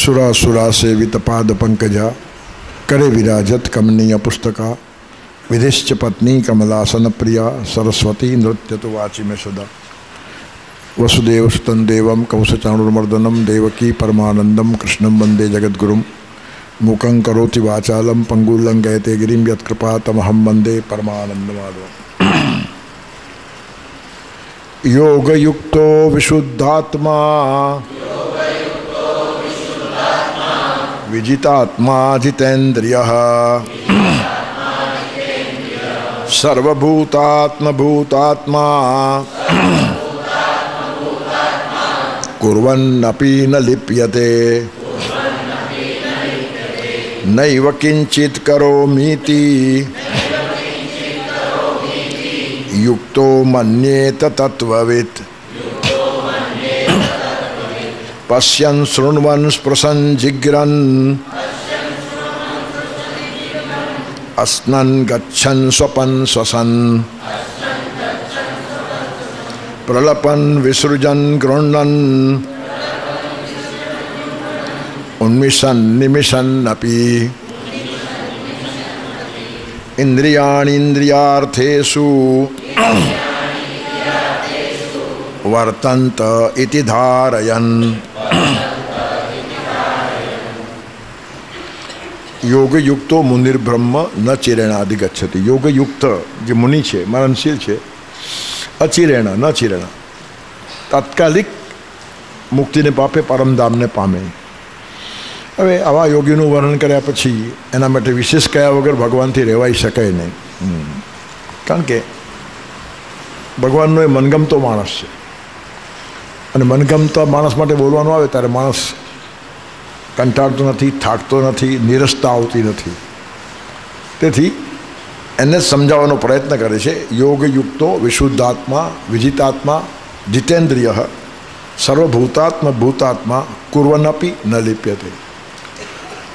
सुरासुरा सेवित पाद पंकजा करे विराजत कमनीय पुस्तका विधिश्च पत्नी कमलासन प्रिया सरस्वती नृत्य तो वाची में सदा वसुदेव सुतं देवं कंसचाणुर्मर्दनं देवकी परमानंदम कृष्णं वंदे जगद्गुरुं मूकं करोति वाचालं पंगुलं गयते गिरिं यत्कृपातमहं वंदे परमानंदमाधवम्। योगयुक्तो विशुद्धात्मा विजितात्मा जितेन्द्रियः सर्वभूतात्मभूतात्मा कुर्वन्नपि न लिप्यते नैव किंचित् करोमीति युक्तो मन्येत तत्त्ववित् पश्यन् शृण्वन् स्पृशन् जिघ्रन् अस्नन् गच्छन् स्वपन् श्वसन् प्रलपन् विसृजन् गृह्णन् उन्मिषन् निमिषन्नपि इन्द्रियाणीन्द्रियार्थेषु वर्तन्त इति धारयन्। योगयुक्तो मुनिर्ब्रह्म न चिरेणादि गच्छति। योगयुक्त जो मुनि है मरणशील है अचिरेण न चिरेण तात्कालिक मुक्ति ने पापे परमधाम ने पामे। હવે આવા યોગીનું વર્ણન કર્યા પછી એના માટે વિશેષ કયા વગર ભગવાનથી રહેવાઈ શકાય નહીં, કારણ કે ભગવાનનો એ મનગમતો માણસ છે અને મનગમતા માણસ માટે બોલવાનું આવે ત્યારે માણસ કંટાળતો નથી, થાકતો નથી, નિરસતા આવતી નથી. તેથી એને સમજાવવાનો પ્રયત્ન કરે છે. યોગયુક્તો વિશુદ્ધાત્મા વિજિતાત્મા જીતેન્દ્રિય સર્વભૂતાત્મ ભૂતાત્મા કુર્વન્નપી ન લિપ્યતે.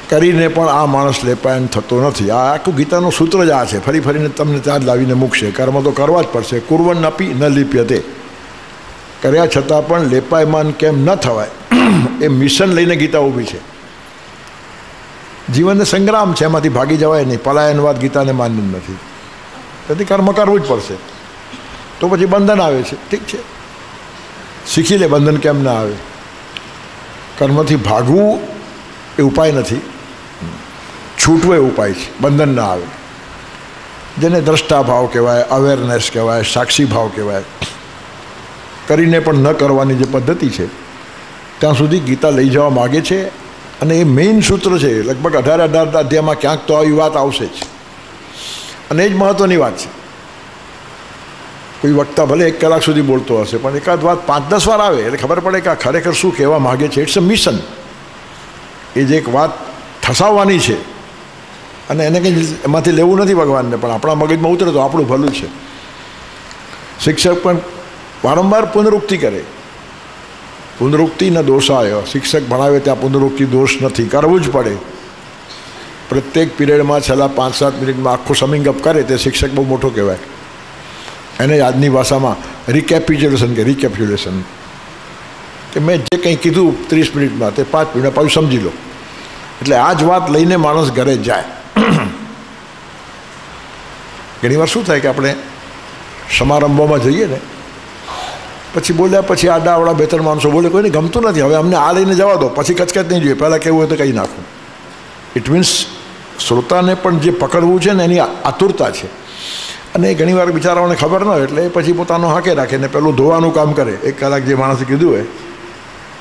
કરીને પણ આ માણસ લેપાયન થતો નથી. આ આખું ગીતાનું સૂત્ર જ આ છે. ફરી ફરીને તમને ત્યાં જ લાવીને મૂકશે. કર્મ તો કરવા જ પડશે. કુર્વન્નપી ન લિપ્યતે. કર્યા છતાં પણ લેપાયમાન કેમ ન થવાય એ મિશન લઈને ગીતા ઊભી છે. જીવનને સંગ્રામ છે, એમાંથી ભાગી જવાય નહીં. પલાયનવાદ ગીતાને માન્ય નથી. તેથી કર્મ કરવું જ પડશે. તો પછી બંધન આવે છે. ઠીક છે, શીખી લે બંધન કેમ ના આવે. કર્મથી ભાગવું એ ઉપાય નથી, છૂટવો એ ઉપાય છે. બંધન ના આવે. જેને દ્રષ્ટા ભાવ કહેવાય, અવેરનેસ કહેવાય, સાક્ષી ભાવ કહેવાય. કરીને પણ ન કરવાની જે પદ્ધતિ છે ત્યાં સુધી ગીતા લઈ જવા માગે છે. અને એ મેઇન સૂત્ર છે. લગભગ 18 અધ્યાયમાં ક્યાંક તો આવી વાત આવશે જ. અને એ જ મહત્ત્વની વાત છે. કોઈ વક્તા ભલે 1 કલાક સુધી બોલતો હશે, પણ એકાદ વાત 5-10 વાર આવે એટલે ખબર પડે કે આ ખરેખર શું કહેવા માગે છે. It's a mission. એ જે એક વાત ઠસાવવાની છે અને એને કંઈ એમાંથી લેવું નથી ભગવાનને, પણ આપણા મગજમાં ઉતરે તો આપણું ભલું છે. શિક્ષક પણ વારંવાર પુનરુક્તિ કરે. પુનરુક્તિ ન દોષાય. શિક્ષક ભણાવે ત્યાં પુનરુક્તિ દોષ નથી, કરવું જ પડે. પ્રત્યેક પિરિયડમાં છેલ્લા 5-7 મિનિટમાં આખું સમિંગ અપ કરે તે શિક્ષક બહુ મોટો કહેવાય. એને આજની ભાષામાં રિકેપ્યુલેશન કે રિકેપ્યુલેશન, કે મેં જે કંઈ કીધું 30 મિનિટમાં તે 5 મિનિટ પાછું સમજી લો. એટલે આ જ વાત લઈને માણસ ઘરે જાય. ઘણીવાર શું થાય કે આપણે સમારંભોમાં જઈએ ને, પછી બોલ્યા પછી આડાવડા 2-3 માણસો બોલે, કોઈને ગમતું નથી. હવે અમને આ લઈને જવા દો, પછી કચકચ નહીં જોઈએ. પહેલાં કેવું હોય તો કહી નાખું. ઇટ મીન્સ શ્રોતાને પણ જે પકડવું છે ને એની આતુરતા છે. અને ઘણીવાર બિચારાઓને ખબર ન હોય એટલે પછી પોતાનો હાંકે રાખે ને પેલું ધોવાનું કામ કરે. 1 કલાક જે માણસે કીધું હોય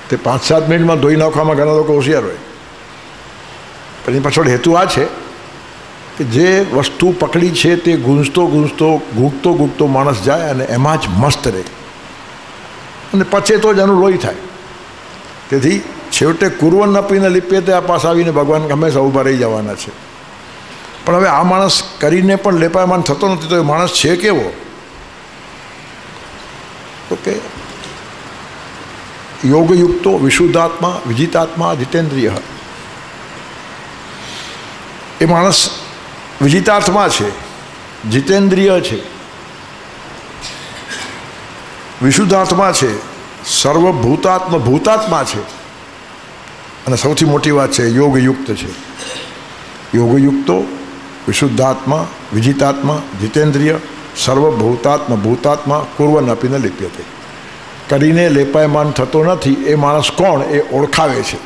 તે 5-7 મિનિટમાં ધોઈ નાખવામાં ઘણા લોકો હોશિયાર હોય. પણ એની પાછળ હેતુ આ છે કે જે વસ્તુ પકડી છે તે ગૂંગતો માણસ જાય અને એમાં જ મસ્ત રહે અને પચે તો જ એનું લોહી થાય. તેથી છેવટે કુર્વન્નપી ન લિપ્યતે આ પાસ આવીને ભગવાન હંમેશા ઊભા રહી જવાના છે. પણ હવે આ માણસ કરીને પણ લેપાયમાન થતો નથી, તો એ માણસ છે કેવો? તો કે યોગયુક્તો વિશુદ્ધાત્મા વિજિતાત્મા જીતેન્દ્રિય. એ માણસ વિજિતાત્મા છે, જીતેન્દ્રિય છે, વિશુદ્ધાત્મા છે, સર્વભૂતાત્મા છે અને સૌથી મોટી વાત છે યોગયુક્ત છે. યોગયુક્તો વિશુદ્ધાત્મા વિજિતાત્મા જીતેન્દ્રિય સર્વભૂતાત્મા ભૂતાત્મા કુર્વન અપી ન લિપ્યતે. કરીને લેપાયમાન થતો નથી. એ માણસ કોણ એ ઓળખાવે છે.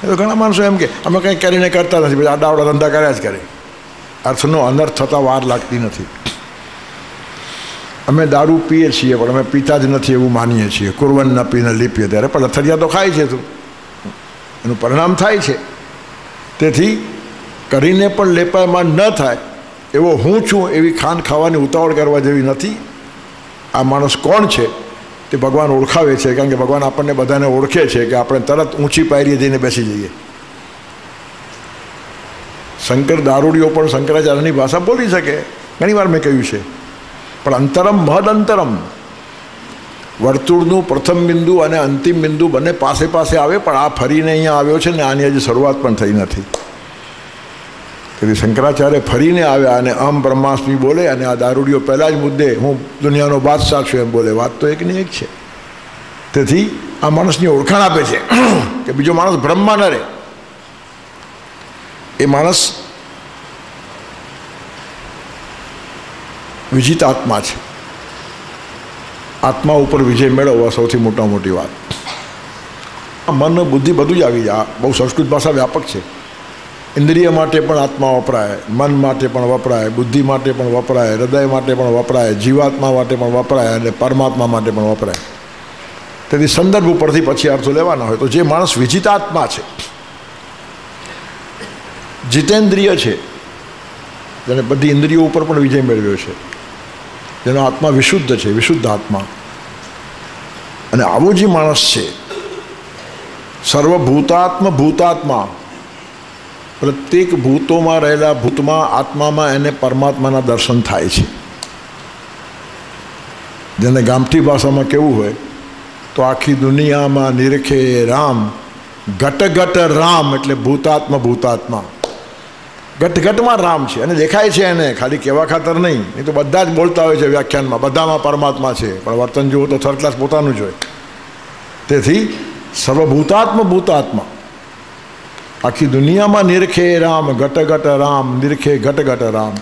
એ તો ઘણા માણસો એમ કે અમે કંઈ કરીને કરતા નથી, પછી આડાવડા ધંધા કર્યા જ કરે. અર્થનો અનર્થ થતાં વાર લાગતી નથી. અમે દારૂ પીએ છીએ પણ અમે પીતા જ નથી એવું માનીએ છીએ. કુર્વન ન પીને લીપીએ ત્યારે પણ લથડિયા તો ખાય છે, તું એનું પરિણામ થાય છે. તેથી કરીને પણ લેપાયમાન ન થાય એવો હું છું એવી ખાન ખાવાની ઉતાવળ કરવા જેવી નથી. આ માણસ કોણ છે તે ભગવાન ઓળખાવે છે, કારણ કે ભગવાન આપણને બધાને ઓળખે છે કે આપણે તરત ઊંચી પાયરીએ જઈને બેસી જઈએ. શંકર દારૂડીઓ પણ શંકરાચાર્યની ભાષા બોલી શકે, ઘણી વાર મેં કહ્યું છે. પણ અંતરમ મહદ અંતરમ, વર્તુળનું પ્રથમ બિંદુ અને અંતિમ બિંદુ બંને પાસે પાસે આવે, પણ આ ફરીને અહીંયા આવ્યો છે ને આની હજી શરૂઆત પણ થઈ નથી. તેથી શંકરાચાર્ય ફરીને આવ્યા અને અહમ બ્રહ્માસ્મિ બોલે, અને આ દારૂડીઓ પહેલાં જ મુદ્દે હું દુનિયાનો બાદશાહ છું એમ બોલે. વાત તો એકની એક છે. તેથી આ માણસની ઓળખાણ આપે છે કે બીજો માણસ બ્રહ્મા ન રહે. એ માણસ વિજિત આત્મા છે. આત્મા ઉપર વિજય મેળવવા સૌથી મોટી વાત. મન બુદ્ધિ બધું જ આવી જાય. બહુ સંસ્કૃત ભાષા વ્યાપક છે. ઇન્દ્રિય માટે પણ આત્મા વપરાય, મન માટે પણ વપરાય, બુદ્ધિ માટે પણ વપરાય, હૃદય માટે પણ વપરાય, જીવાત્મા માટે પણ વપરાય અને પરમાત્મા માટે પણ વપરાય. તેથી સંદર્ભ ઉપરથી પછી અર્થો લેવાના હોય તો જે માણસ વિજિતાત્મા છે, જીતેન્દ્રિય છે, જેને બધી ઇન્દ્રિયો ઉપર પણ વિજય મેળવ્યો છે, જેનો આત્મા વિશુદ્ધ છે, વિશુદ્ધ આત્મા, અને આવો જે માણસ છે ભૂતાત્મા, પ્રત્યેક ભૂતોમાં રહેલા ભૂતમાં આત્મામાં એને પરમાત્માના દર્શન થાય છે. જેને ગામઠી ભાષામાં કેવું હોય તો આખી દુનિયામાં નિરખે રામ, ઘટ રામ, એટલે ભૂતાત્મા ઘટમાં રામ છે અને દેખાય છે એને, ખાલી કહેવા ખાતર નહીં. નહીં તો બધા જ બોલતા હોય છે વ્યાખ્યાનમાં, બધામાં પરમાત્મા છે, પણ વર્તન જુઓ તો થર્ડ ક્લાસ પોતાનું જ હોય. તેથી ભૂતાત્મા આખી દુનિયામાં નિરખે રામ, ઘટ રામ, નિરખે ઘટ રામ,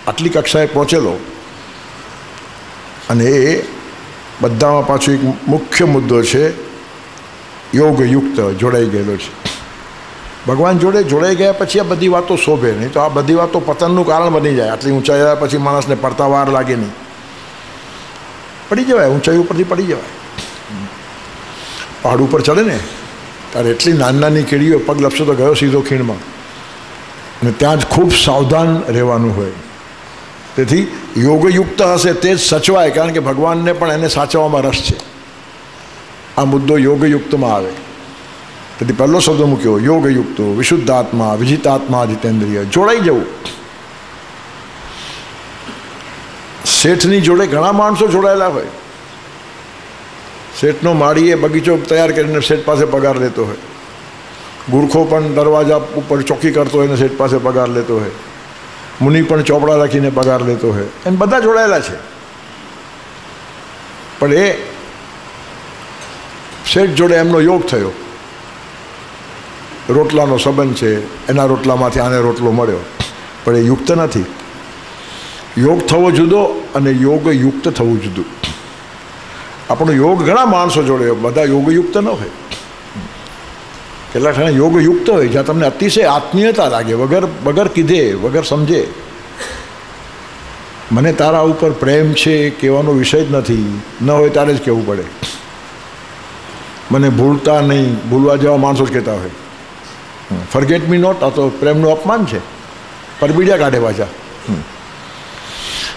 આટલી કક્ષાએ પહોંચેલો. અને એ બધામાં પાછું એક મુખ્ય મુદ્દો છે યોગયુક્ત, જોડાઈ ગયેલો છે. ભગવાન જોડે જોડાઈ ગયા પછી આ બધી વાતો શોભે. નહીં તો આ બધી વાતો પતનનું કારણ બની જાય. આટલી ઊંચાઈ આવ્યા પછી માણસને પડતા વાર લાગે નહીં, પડી જવાય, ઊંચાઈ ઉપરથી પડી જવાય. પહાડ ઉપર ચડે ને ત્યારે એટલી નાની કીડીઓ પગ લપસો તો ગયો સીધો ખીણમાં, અને ત્યાં જ ખૂબ સાવધાન રહેવાનું હોય. તેથી યોગયુક્ત હશે તે જ સચવાય, કારણ કે ભગવાનને પણ એને સાચવવામાં રસ છે. આ મુદ્દો યોગયુક્તમાં આવે. તેથી પહેલો શબ્દ મૂક્યો યોગયુક્તો, વિશુદ્ધાત્મા વિજિતાત્મા જીતેન્દ્રિય, જોડાઈ જવું. શેઠની જોડે ઘણા માણસો જોડાયેલા હોય. શેઠનો માળીએ બગીચો તૈયાર કરીને શેઠ પાસે પગાર લેતો હોય. ગુરખો પણ દરવાજા ઉપર ચોકી કરતો હોય ને શેઠ પાસે પગાર લેતો હોય. મુનિ પણ ચોપડા રાખીને પગાર લેતો હોય. એમ બધા જોડાયેલા છે. પણ એ શેઠ જોડે એમનો યોગ થયો, રોટલાનો સંબંધ છે, એના રોટલામાંથી આને રોટલો મળ્યો, પણ એ યુક્ત નથી. યોગ થવો જુદો અને યોગયુક્ત થવું જુદું. આપણો યોગ ઘણા માણસો જોડે, બધા યોગયુક્ત ન હોય. કેટલાક જણા યોગયુક્ત હોય જ્યાં તમને અતિશય આત્મીયતા લાગે, વગર કીધે, વગર સમજે. મને તારા ઉપર પ્રેમ છે કહેવાનો વિષય જ નથી, ન હોય ત્યારે જ કહેવું પડે. મને ભૂલતા નહીં, ભૂલવા જેવા માણસો જ કહેતા હોય. ફરગેટ મી નોટ, આ તો પ્રેમનું અપમાન છે, પરબીડિયા કાઢે પાછા.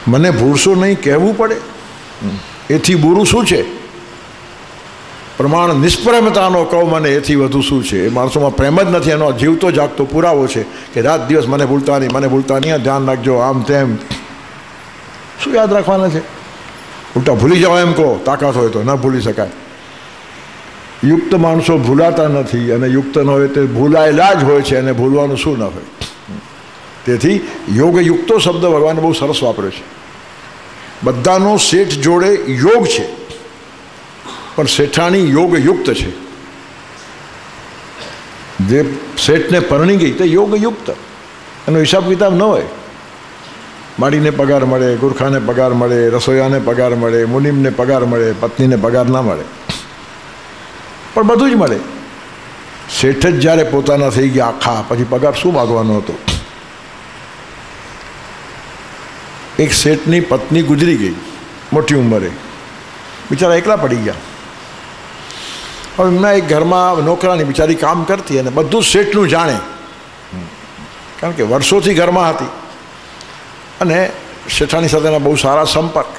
મને ભૂલશો નહીં કહેવું પડે, એથી બુરું શું છે? પ્રમાણ નિષ્પ્રેમતાનો કહું મને એથી વધુ શું છે? એ માણસોમાં પ્રેમ જ નથી, એનો જીવતો જાગતો પુરાવો છે કે રાત દિવસ મને ભૂલતા નહીં, ધ્યાન રાખજો, આમ તેમ. શું યાદ રાખવાના છે? ઉલટા ભૂલી જાઓ એમ કહો, તાકાત હોય તો. ન ભૂલી શકાય. યુક્ત માણસો ભૂલાતા નથી, અને યુક્ત ન હોય તે ભૂલાયેલા જ હોય છે, અને ભૂલવાનું શું ન હોય. તેથી યોગયુક્તો શબ્દ ભગવાને બહુ સરસ વાપર્યો છે. બધાનો શેઠ જોડે યોગ છે, પણ શેઠાણી યોગયુક્ત છે. જે શેઠને પરણી ગઈ તે યોગયુક્ત, એનો હિસાબ કિતાબ ન હોય. માળીને પગાર મળે, ગુરખાને પગાર મળે, રસોઈયાને પગાર મળે, મુનિમને પગાર મળે, પત્નીને પગાર ના મળે, પણ બધું જ મળે. શેઠ જ જ્યારે પોતાના થઈ ગયા આખા, પછી પગાર શું માગવાનો હતો? એક શેઠની પત્ની ગુજરી ગઈ મોટી ઉંમરે, બિચારા એકલા પડી ગયા. હવે એમના એક ઘરમાં નોકરાની બિચારી કામ કરતી અને બધું જ શેઠનું જાણે, કારણ કે વર્ષોથી ઘરમાં હતી અને શેઠાણી સાથેના બહુ સારા સંપર્ક.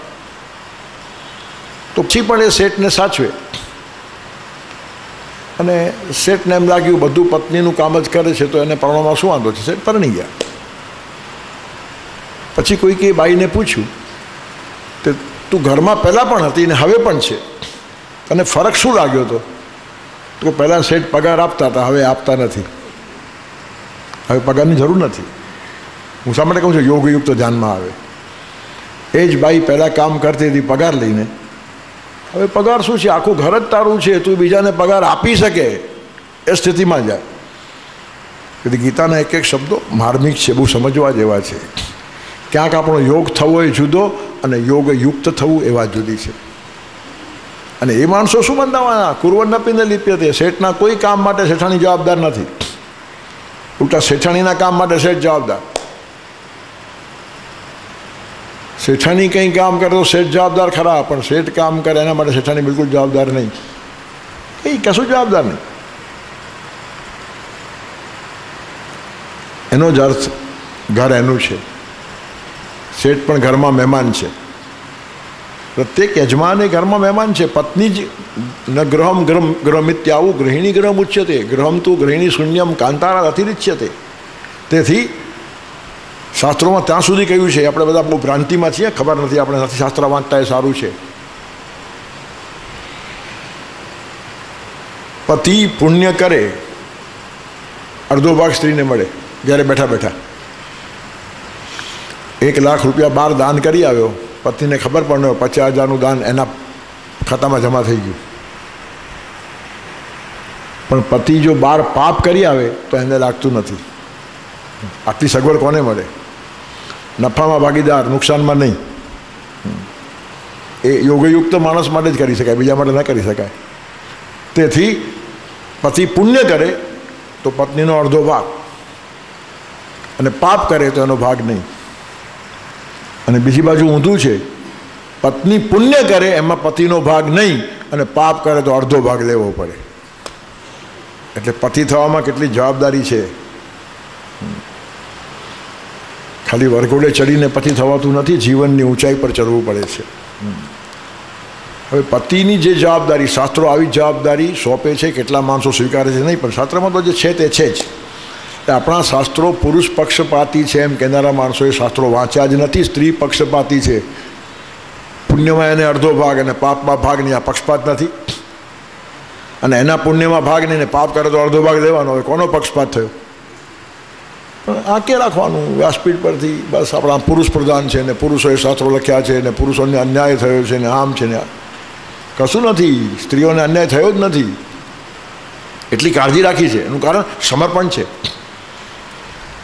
તો પછી પણ એ શેઠને સાચવે અને શેઠને એમ લાગ્યું બધું પત્નીનું કામ જ કરે છે તો એને પરણવામાં શું વાંધો છે. શેઠ પરણી ગયા. પછી કોઈક એ બાઈને પૂછ્યું કે તું ઘરમાં પહેલાં પણ હતી ને હવે પણ છે, તને ફરક શું લાગ્યો હતો? તો પહેલાં શેઠ પગાર આપતા હતા, હવે આપતા નથી, હવે પગારની જરૂર નથી. હું શા માટે કહું છું યોગયુક્ત ધ્યાનમાં આવે? એ જ બાઈ પહેલાં કામ કરતી હતી પગાર લઈને, હવે પગાર શું છે? આખું ઘર જ તારું છે, તું બીજાને પગાર આપી શકે એ સ્થિતિમાં જાય. તેથી ગીતાના એક એક શબ્દો માર્મિક છે, બહુ સમજવા જેવા છે. ક્યાંક આપણો યોગ થવો એ જુદો અને યોગયુક્ત થવું એવા જુદી છે. અને એ માણસો શું બંધાવાના? કુર્વન્નપીને લિપ્યતે. શેઠના કોઈ કામ માટે શેઠાણી જવાબદાર નથી, ઉલટા શેઠાણીના કામ માટે શેઠ જવાબદાર. શેઠાણી કંઈ કામ કરે તો શેઠ જવાબદાર ખરા, પણ શેઠ કામ કરે એના માટે શેઠાણી બિલકુલ જવાબદાર નહીં, કંઈ કશું જવાબદાર નહીં. એનો જ અર્થ ઘર એનું છે, શેઠ પણ ઘરમાં મહેમાન છે. પ્રત્યેક યજમાન એ ઘરમાં મહેમાન છે. પત્ની જ ન ગૃહમ ગૃહમિત્યાવું ગૃહિણી ગૃહમ ઉચ્યતે, ગૃહમ તું ગૃહિણી શૂન્યમ કાંતારા અતિરિચ્યતે. તેથી શાસ્ત્રોમાં ત્યાં સુધી કહ્યું છે, આપણે બધા બહુ ભ્રાંતિમાં છીએ, ખબર નથી, આપણે નથી શાસ્ત્ર વાંચતા એ સારું છે. પતિ પુણ્ય કરે, અડધો ભાગ સ્ત્રીને મળે. જ્યારે બેઠા બેઠા 1 લાખ રૂપિયા બહાર દાન કરી આવ્યો, પતિને ખબર પણ ન હોય, 50,000નું દાન એના ખાતામાં જમા થઈ ગયું. પણ પતિ જો બહાર પાપ કરી આવે તો એને લાગતું નથી. આટલી સગવડ કોને મળે? નફામાં ભાગીદાર, નુકસાનમાં નહીં. એ યોગયુક્ત માણસ માટે જ કરી શકાય, બીજા માટે ન કરી શકાય. તેથી પતિ પુણ્ય કરે તો પત્નીનો અડધો ભાગ, અને પાપ કરે તો એનો ભાગ નહીં. અને બીજી બાજુ ઊંધું છે, પત્ની પુણ્ય કરે એમાં પતિનો ભાગ નહીં, અને પાપ કરે તો અડધો ભાગ લેવો પડે. એટલે પતિ થવામાં કેટલી જવાબદારી છે. ખાલી વરઘોડે ચડીને પતિ થવાતું નથી, જીવનની ઊંચાઈ પર ચડવું પડે છે. હવે પતિની જે જવાબદારી, શાસ્ત્રો આવી જવાબદારી સોંપે છે, કેટલા માણસો સ્વીકારે છે નહીં, પણ શાસ્ત્રમાં તો જે છે તે છે જ. આપણા શાસ્ત્રો પુરુષ પક્ષપાતી છે એમ કહેનારા માણસોએ શાસ્ત્રો વાંચ્યા જ નથી. સ્ત્રી પક્ષપાતી છે, પુણ્યમાં એને અડધો ભાગ અને પાપમાં ભાગ નહીં. આ પક્ષપાત નથી. અને એના પુણ્યમાં ભાગ નહીં ને પાપ કરે તો અડધો ભાગ લેવાનો. હવે કોનો પક્ષપાત થયો? આંકે રાખવાનું વ્યાસપીઠ પરથી, બસ આપણા પુરુષ પ્રધાન છે ને પુરુષોએ શાસ્ત્રો લખ્યા છે ને પુરુષોને અન્યાય થયો છે ને આમ છે ને. કશું નથી, સ્ત્રીઓને અન્યાય થયો જ નથી. એટલી કાળજી રાખી છે, એનું કારણ સમર્પણ છે.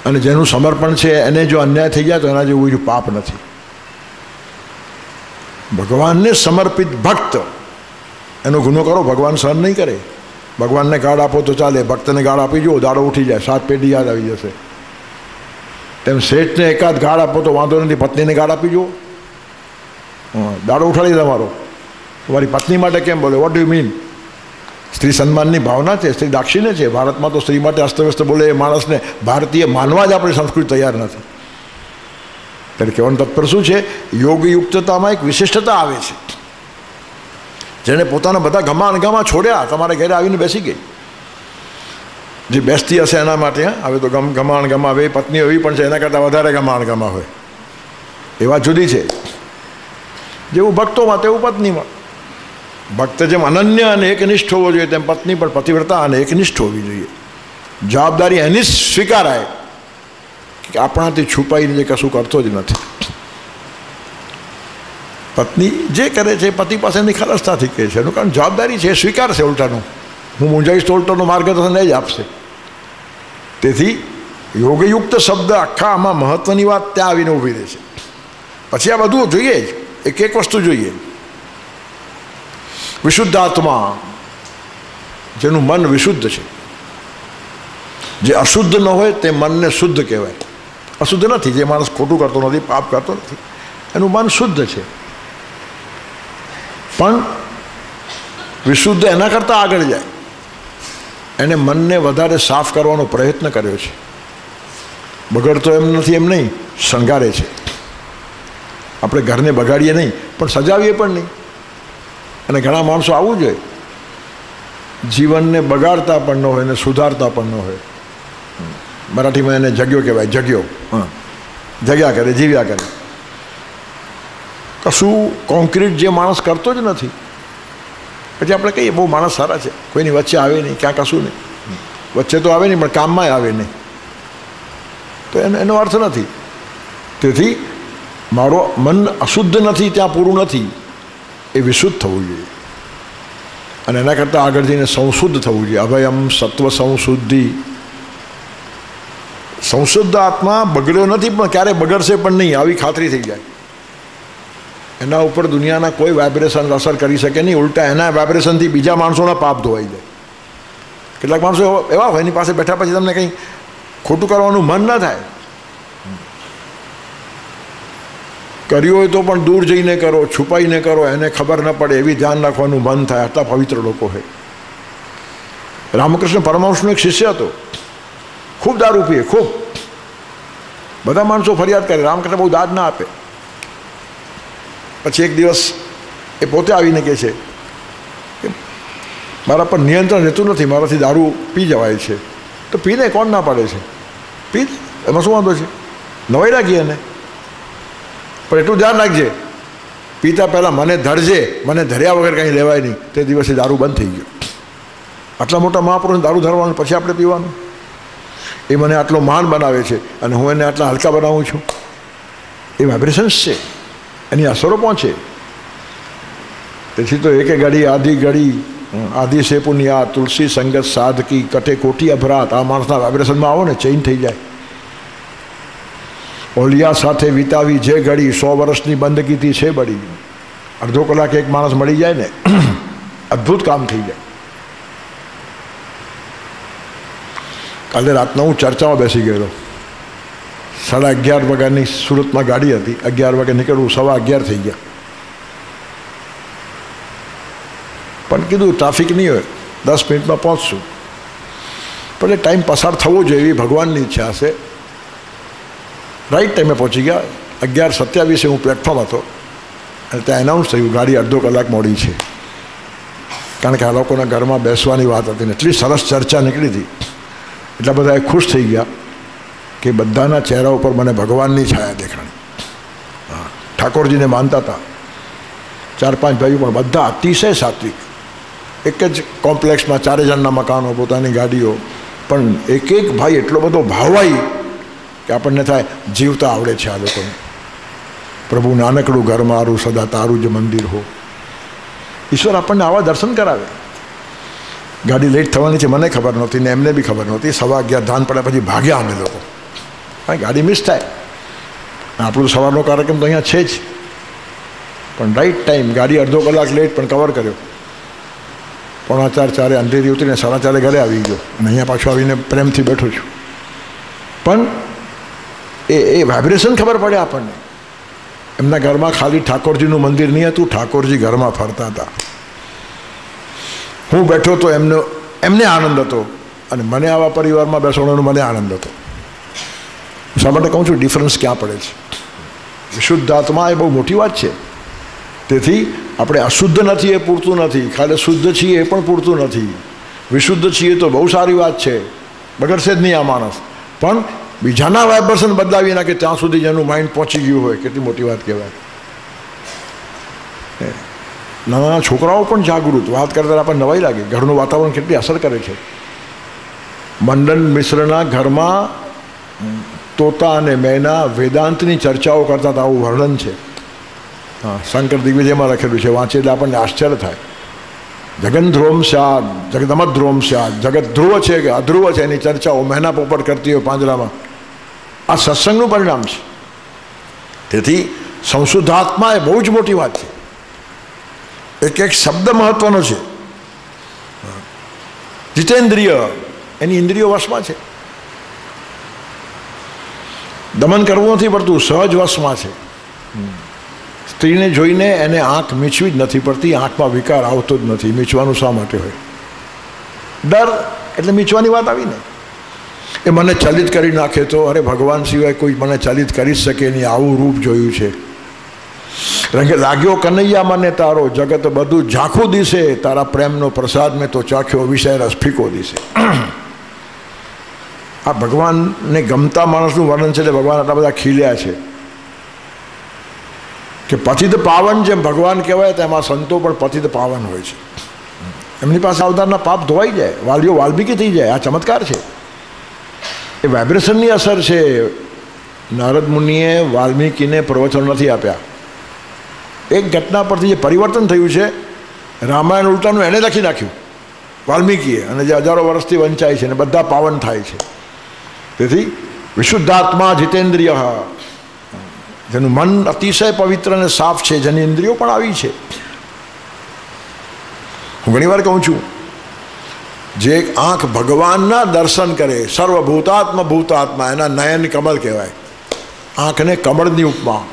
અને જેનું સમર્પણ છે એને જો અન્યાય થઈ જાય તો એના જેવું પાપ નથી. ભગવાનને સમર્પિત ભક્ત એનો ગુનો કરો, ભગવાન સહન નહીં કરે. ભગવાનને ગાળ આપો તો ચાલે, ભક્તને ગાળ આપી જુઓ, દાડો ઉઠી જાય, 7 પેઢી યાદ આવી જશે. તેમ શેઠને એકાદ ગાળ આપો તો વાંધો નથી, પત્નીને ગાળ આપી જુઓ, દાડો ઉઠાડી તમારો. તમારી પત્ની માટે કેમ બોલે? What do you mean? સ્ત્રી સન્માનની ભાવના છે, સ્ત્રી દાક્ષિણ્ય છે. ભારતમાં તો સ્ત્રી માટે અસ્તવ્યસ્ત બોલે એ માણસને ભારતીય માનવા જ આપણી સંસ્કૃતિ તૈયાર નથી. ત્યારે કહેવાનું તત્પર શું છે? યોગયુક્તતામાં એક વિશિષ્ટતા આવે છે. જેણે પોતાના બધા ગમા અણગામા છોડ્યા, તમારે ઘરે આવીને બેસી ગઈ. જે બેસતી હશે એના માટે. હવે તો ગમા અણગામા હવે પત્નીઓ એવી પણ છે એના કરતાં વધારે ગમા અણગામા હોય, એવા જુદી છે. જેવું ભક્તોમાં તેવું પત્નીમાં. ભક્ત જેમ અનન્ય અને એકનિષ્ઠ હોવો જોઈએ તેમ પત્ની પણ પતિવ્રતા અને એકનિષ્ઠ હોવી જોઈએ. જવાબદારી એની સ્વીકારાય કે આપણાથી છુપાઈને જે કશું કરતો જ નથી. પત્ની જે કરે છે પતિ પાસેની ખરસતાથી કહે છે, એનું કારણ જવાબદારી છે, સ્વીકારશે. ઉલટાનું હું મૂંઝાઈશ તો ઉલટાનો માર્ગદર્શન એ જ આપશે. તેથી યોગયુક્ત શબ્દ આખા આમાં મહત્ત્વની વાત ત્યાં આવીને ઊભી રહે છે. પછી આ બધું જોઈએ જ, એક એક વસ્તુ જોઈએ. વિશુદ્ધાત્મા, જેનું મન વિશુદ્ધ છે. જે અશુદ્ધ ન હોય તે મનને શુદ્ધ કહેવાય. અશુદ્ધ નથી, જે માણસ ખોટું કરતો નથી, પાપ કરતો નથી, એનું મન શુદ્ધ છે. પણ વિશુદ્ધ એના કરતાં આગળ જાય. એને મનને વધારે સાફ કરવાનો પ્રયત્ન કર્યો છે. બગડતો એમ નથી એમ નહીં, શણગારે છે. આપણે ઘરને બગાડીએ નહીં, પણ સજાવીએ પણ નહીં. અને ઘણા માણસો આવું જોઈએ, જીવનને બગાડતા પણ ન હોય ને સુધારતા પણ ન હોય. મરાઠીમાં એને જગ્યો કહેવાય, જગ્યો. જગ્યા કરે, જીવ્યા કરે. કશું કોન્ક્રીટ જે માણસ કરતો જ નથી. પછી આપણે કહીએ બહુ માણસ સારા છે, કોઈની વચ્ચે આવે નહીં, ક્યાં કશું નહીં. વચ્ચે તો આવે નહીં, પણ કામમાંય આવે નહીં. તો એનો અર્થ નથી. તેથી મારો મન અશુદ્ધ નથી ત્યાં પૂરું નથી, એ વિશુદ્ધ થવું જોઈએ. અને એના કરતાં આગળ જઈને સંશુદ્ધ થવું જોઈએ. અભયમ સત્વ સંશુદ્ધિ. સંશુદ્ધ આત્મા બગડ્યો નથી, પણ ક્યારે બગડશે પણ નહીં, આવી ખાતરી થઈ જાય. એના ઉપર દુનિયાના કોઈ વાઇબ્રેશન અસર કરી શકે નહીં. ઉલટા એના વાઇબ્રેશનથી બીજા માણસોના પાપ ધોવાઈ જાય. કેટલાક માણસો એવા હોય, એની પાસે બેઠા પછી તમને કંઈ ખોટું કરવાનું મન ન થાય. કર્યું હોય તો પણ દૂર જઈને કરો, છુપાઈને કરો, એને ખબર ન પડે એવી ધ્યાન રાખવાનું મન થાય. આટલા પવિત્ર લોકો હોય. રામકૃષ્ણ પરમહંસનો એક શિષ્ય હતો, ખૂબ દારૂ પીએ, ખૂબ. બધા માણસો ફરિયાદ કરે, રામકૃષ્ણ બહુ દાદ ના આપે. પછી એક દિવસ એ પોતે આવીને કહે છે કે મારા પર નિયંત્રણ રહેતું નથી, મારાથી દારૂ પી જવાય છે. તો પીને કોણ ના પાડે છે? પી, એમાં શું વાંધો છે? નવાઈ રાખીએ એને. પણ એટલું ધ્યાન રાખજે, પીતા પહેલાં મને ધરજે, મને ધર્યા વગર કંઈ લેવાય નહીં. તે દિવસે દારૂ બંધ થઈ ગયો. આટલા મોટા મહાપુરુષને દારૂ ધરવાનું, પછી આપણે પીવાનું. એ મને આટલો મહાન બનાવે છે અને હું એને આટલા હલકા બનાવું છું. એ વાઇબ્રેશન્સ છે, એની અસરો પહોંચે. તેથી તો એકે ઘડી આધી ઘડી આધિ સે પુનિયા તુલસી સંગત સાધકી કટે કોટી અભરાત. આ માણસના વાઇબ્રેશનમાં આવો ને, ચેન્જ થઈ જાય. ઓલિયા સાથે વિતાવી જે ઘડી 100 વર્ષની બંદગીથી છે બળી. અડધો કલાક એક માણસ મળી જાય ને, અદ્ભુત કામ થઈ જાય. કાલે રાતના હું ચર્ચામાં બેસી ગયેલો. 11:30 વાગ્યાની સુરતમાં ગાડી હતી. 11 વાગે નીકળવું, 11:15 થઈ ગયા. પણ કીધું ટ્રાફિક નહીં હોય, 10 મિનિટમાં પહોંચશું. પણ એ ટાઈમ પસાર થવો જોઈએ એવી ભગવાનની ઈચ્છા હશે. રાઈટ ટાઈમે પહોંચી ગયા. 11:27 હું પ્લેટફોર્મ હતો અને ત્યાં એનાઉન્સ થયું ગાડી અડધો કલાક મોડી છે. કારણ કે આ લોકોના ઘરમાં બેસવાની વાત હતી ને એટલી સરસ ચર્ચા નીકળી હતી. એટલા બધા એ ખુશ થઈ ગયા કે બધાના ચહેરા ઉપર મને ભગવાનની છાયા દેખાણી. ઠાકોરજીને માનતા હતા. 4-5 ભાઈઓ પણ બધા અતિશય સાત્વિક. એક જ કોમ્પ્લેક્સમાં 4 જણના મકાનો, પોતાની ગાડીઓ. પણ એક એક ભાઈ એટલો બધો ભાવાઈ કે આપણને થાય જીવતા આવડે છે આ લોકોને. પ્રભુ નાનકડું ઘર મારું, સદા તારું જ મંદિર હો. ઈશ્વર આપણને આવા દર્શન કરાવે. ગાડી લેટ થવાની છે મને ખબર નહોતી ને એમને બી ખબર નહોતી. 11:15 ધાન પડ્યા પછી ભાગ્યા અમે લોકો. હા, ગાડી મિસ થાય. આપણું સવારનો કાર્યક્રમ તો અહીંયા છે જ. પણ રાઈટ ટાઈમ, ગાડી અડધો કલાક લેટ પણ કવર કર્યો. 3:45 અંધેરી ઉતરીને 4:30 ઘરે આવી ગયો અને અહીંયા પાછો આવીને પ્રેમથી બેઠો છું. પણ એ વાઇબ્રેશન ખબર પડે આપણને. એમના ઘરમાં ખાલી ઠાકોરજીનું મંદિર નહીં હતું, ઠાકોરજી ઘરમાં ફરતા હતા. હું બેઠો તો એમને આનંદ હતો અને મને આવા પરિવારમાં બેસવાનો મને આનંદ હતો. શા માટે કહું છું ડિફરન્સ ક્યાં પડે છે? વિશુદ્ધ આત્મા એ બહુ મોટી વાત છે. તેથી આપણે અશુદ્ધ નથી એ પૂરતું નથી, ખાલી શુદ્ધ છીએ એ પણ પૂરતું નથી. વિશુદ્ધ છીએ તો બહુ સારી વાત છે, બગડશે જ નહીં આ માણસ. પણ બીજાના વાઇબ્રેશન બદલાવી નાખે ત્યાં સુધી જેનું માઇન્ડ પહોંચી ગયું હોય, કેટલી મોટી વાત કહેવાય. નાના છોકરાઓ પણ જાગૃત. વાત કરતા આપણને નવાઈ લાગે. ઘરનું વાતાવરણ કેટલી અસર કરે છે. મંડન મિશ્રના ઘરમાં તોતા અને મેના વેદાંતની ચર્ચાઓ કરતા હતા, આવું વર્ણન છે. હા, શંકર દિગ્વિજયમાં લખેલું છે. વાંચે એટલે આપણને આશ્ચર્ય થાય. જગન્ધ્રોમ સ્યાદ જગદમદ્રોમ સ્યાદ. જગત ધ્રુવ છે કે અધ્રુવ છે એની ચર્ચાઓ મહેના પોપટ કરતી હોય પાંજરામાં. આ સત્સંગનું પરિણામ છે. તેથી સંશુદ્ધાત્મા એ બહુ જ મોટી વાત છે. એક એક શબ્દ મહત્વનો છે. જીતેન્દ્રિય એની ઇન્દ્રિયો વશમાં છે. દમન કરવું નથી પડતું, સહજ વશમાં છે. સ્ત્રીને જોઈને એને આંખ મીચવી જ નથી પડતી, આંખમાં વિકાર આવતો જ નથી. મીચવાનું શા માટે હોય? ડર એટલે મીચવાની વાત આવી ને. એ મને ચલિત કરી નાખે તો અરે ભગવાન સિવાય કોઈ મને ચલિત કરી શકે નહીં, આવું રૂપ જોયું છે. રંગે લાગ્યો કનૈયા મને તારો, જગત બધું ઝાંખું દિશે, તારા પ્રેમનો પ્રસાદ મેં તો ચાખ્યો, વિષય રસ ફીકો દિશે. આ ભગવાનને ગમતા માણસનું વર્ણન છે એટલે ભગવાન આટલા બધા ખીલ્યા છે કે પતિત પાવન જેમ ભગવાન કહેવાય તેમાં સંતો પણ પતિત પાવન હોય છે. એમની પાસે અવતારના પાપ ધોવાઈ જાય, વાલીઓ વાલ્મીકી થઈ જાય. આ ચમત્કાર છે, એ વાઇબ્રેશનની અસર છે. નારદ મુનિએ વાલ્મીકીને પ્રવચનો નથી આપ્યા. એક ઘટના પરથી જે પરિવર્તન થયું છે, રામાયણ ઉલટાનું એણે લખી નાખ્યું વાલ્મીકીએ, અને જે હજારો વર્ષથી વંચાય છે ને બધા પાવન થાય છે. તેથી વિશુદ્ધાત્મા જીતેન્દ્રિય, જેનું મન અતિશય પવિત્ર અને સાફ છે, જેની ઇન્દ્રિયો પણ આવી છે. હું ઘણીવાર કહું છું, જે આંખ ભગવાનના દર્શન કરે, સર્વભૂતાત્મા ભૂતાત્મા, એના નયન કમળ કહેવાય. આંખને કમળની ઉપમા.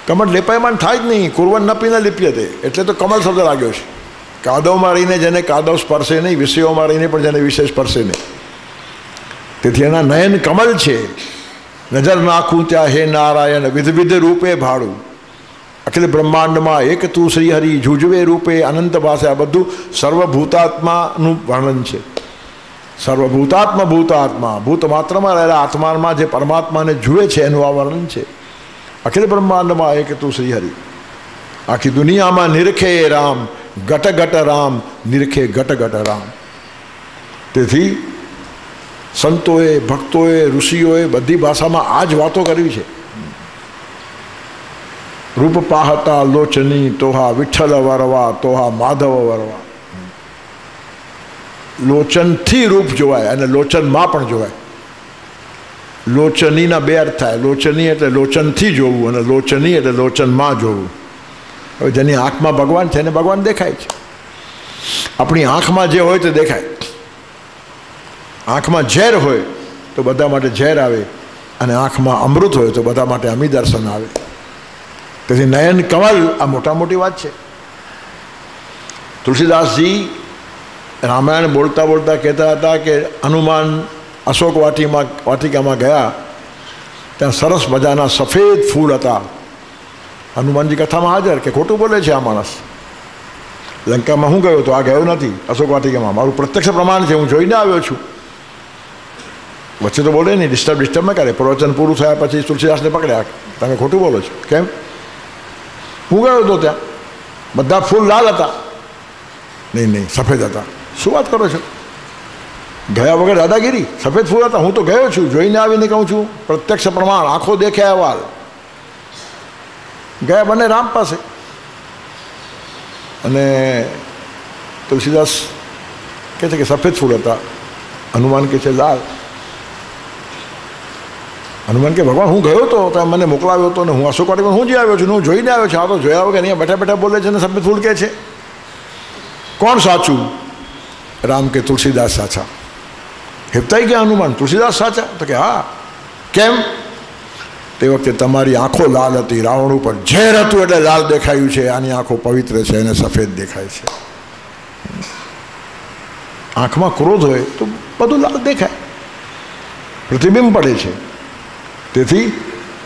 કમળ લેપાયમાન થાય જ નહીં, કુર્વન ન પીને લિપ્યતે, એટલે તો કમળ શબ્દ લાગ્યો છે. કાદવમાં રહીને જેને કાદવ સ્પર્શે નહીં, વિષયોમાં રહીને પણ જેને વિષય સ્પર્શે નહીં. તેથી એના નયન કમલ છે. નજર નાખું ત્યાં હે નારાયણ, વિધવિધ રૂપે ભાડું, અખિલ બ્રહ્માંડમાં એક તું શ્રી હરિ, જુજવે રૂપે અનંત પાસે. આ બધું સર્વભૂતાત્માનું વર્ણન છે. સર્વભૂતાત્મા ભૂતાત્મા, ભૂત માત્રમાં રહેલા આત્મામાં જે પરમાત્માને જુએ છે એનું આ વર્ણન છે. અખિલ બ્રહ્માંડમાં એક તું શ્રી હરિ, આખી દુનિયામાં નિરખે રામ, ઘટ ઘટ રામ, નિરખે ઘટ ઘટ રામ. તેથી સંતોએ, ભક્તોએ, ઋષિઓએ બધી ભાષામાં આ જ વાતો કરવી છે. રૂપ પાહતા લોચની તોહા વિઠ્ઠલ વરવા, તોહા માધવ વરવા. લોચનથી રૂપ જોવાય અને લોચનમાં પણ જોવાય. લોચનીના બે અર્થ થાય. લોચની એટલે લોચનથી જોવું, અને લોચની એટલે લોચનમાં જોવું. હવે જેની આંખમાં ભગવાન છે એને ભગવાન દેખાય છે. આપણી આંખમાં જે હોય તે દેખાય. આંખમાં ઝેર હોય તો બધા માટે ઝેર આવે, અને આંખમાં અમૃત હોય તો બધા માટે અમી દર્શન આવે. તેથી નયન કમલ આ મોટા મોટી વાત છે. તુલસીદાસજી રામાયણ બોલતા બોલતા કહેતા હતા કે હનુમાન અશોક વાટિકામાં ગયા, ત્યાં સરસ મજાના સફેદ ફૂલ હતા. હનુમાનજી કથામાં હાજર કે ખોટું બોલે છે આ માણસ. લંકામાં હું ગયો તો આ ગયો નથી, અશોક વાટિકામાં મારું પ્રત્યક્ષ પ્રમાણ છે, હું જોઈને આવ્યો છું. વચ્ચે તો બોલે નહીં, ડિસ્ટર્બ ન કરે. પ્રવચન પૂરું થયા પછી તુલસીદાસને પકડ્યા, તમે ખોટું બોલો છો. કેમ? હું ગયો હતો ત્યાં, બધા ફૂલ લાલ હતા. નહીં સફેદ હતા. શું વાત કરો છો? ગયા વગર દાદાગીરી? સફેદ ફૂલ હતા, હું તો ગયો છું, જોઈને આવીને કહું છું. પ્રત્યક્ષ પ્રમાણ, આંખો દેખે અહેવાલ. ગયા બંને રામ પાસે, અને તુલસીદાસ કહે છે કે સફેદ ફૂલ હતા, હનુમાન કહે છે લાલ. હનુમાન કે ભગવાન હું ગયો હતો, તમે મને મોકલાવ્યો હતો, ને હું અશોક વાટિકામાં હું જ આવ્યો છું, હું જોઈને આવ્યો છું. આ તો જોયા વગર અહીંયા બેઠા બેઠા બોલે છે ને સફેદ ફૂલ કહે છે. કોણ સાચું? રામ કે તુલસીદાસ સાચા. હિપતાઈ ગયા હનુમાન, તુલસીદાસ સાચા? તો કે હા. કેમ? તે વખતે તમારી આંખો લાલ હતી, રાવણ ઉપર ઝેર હતું એટલે લાલ દેખાયું છે. આની આંખો પવિત્ર છે અને સફેદ દેખાય છે. આંખમાં ક્રોધ હોય તો બધું લાલ દેખાય, પ્રતિબિંબ પડે છે. તેથી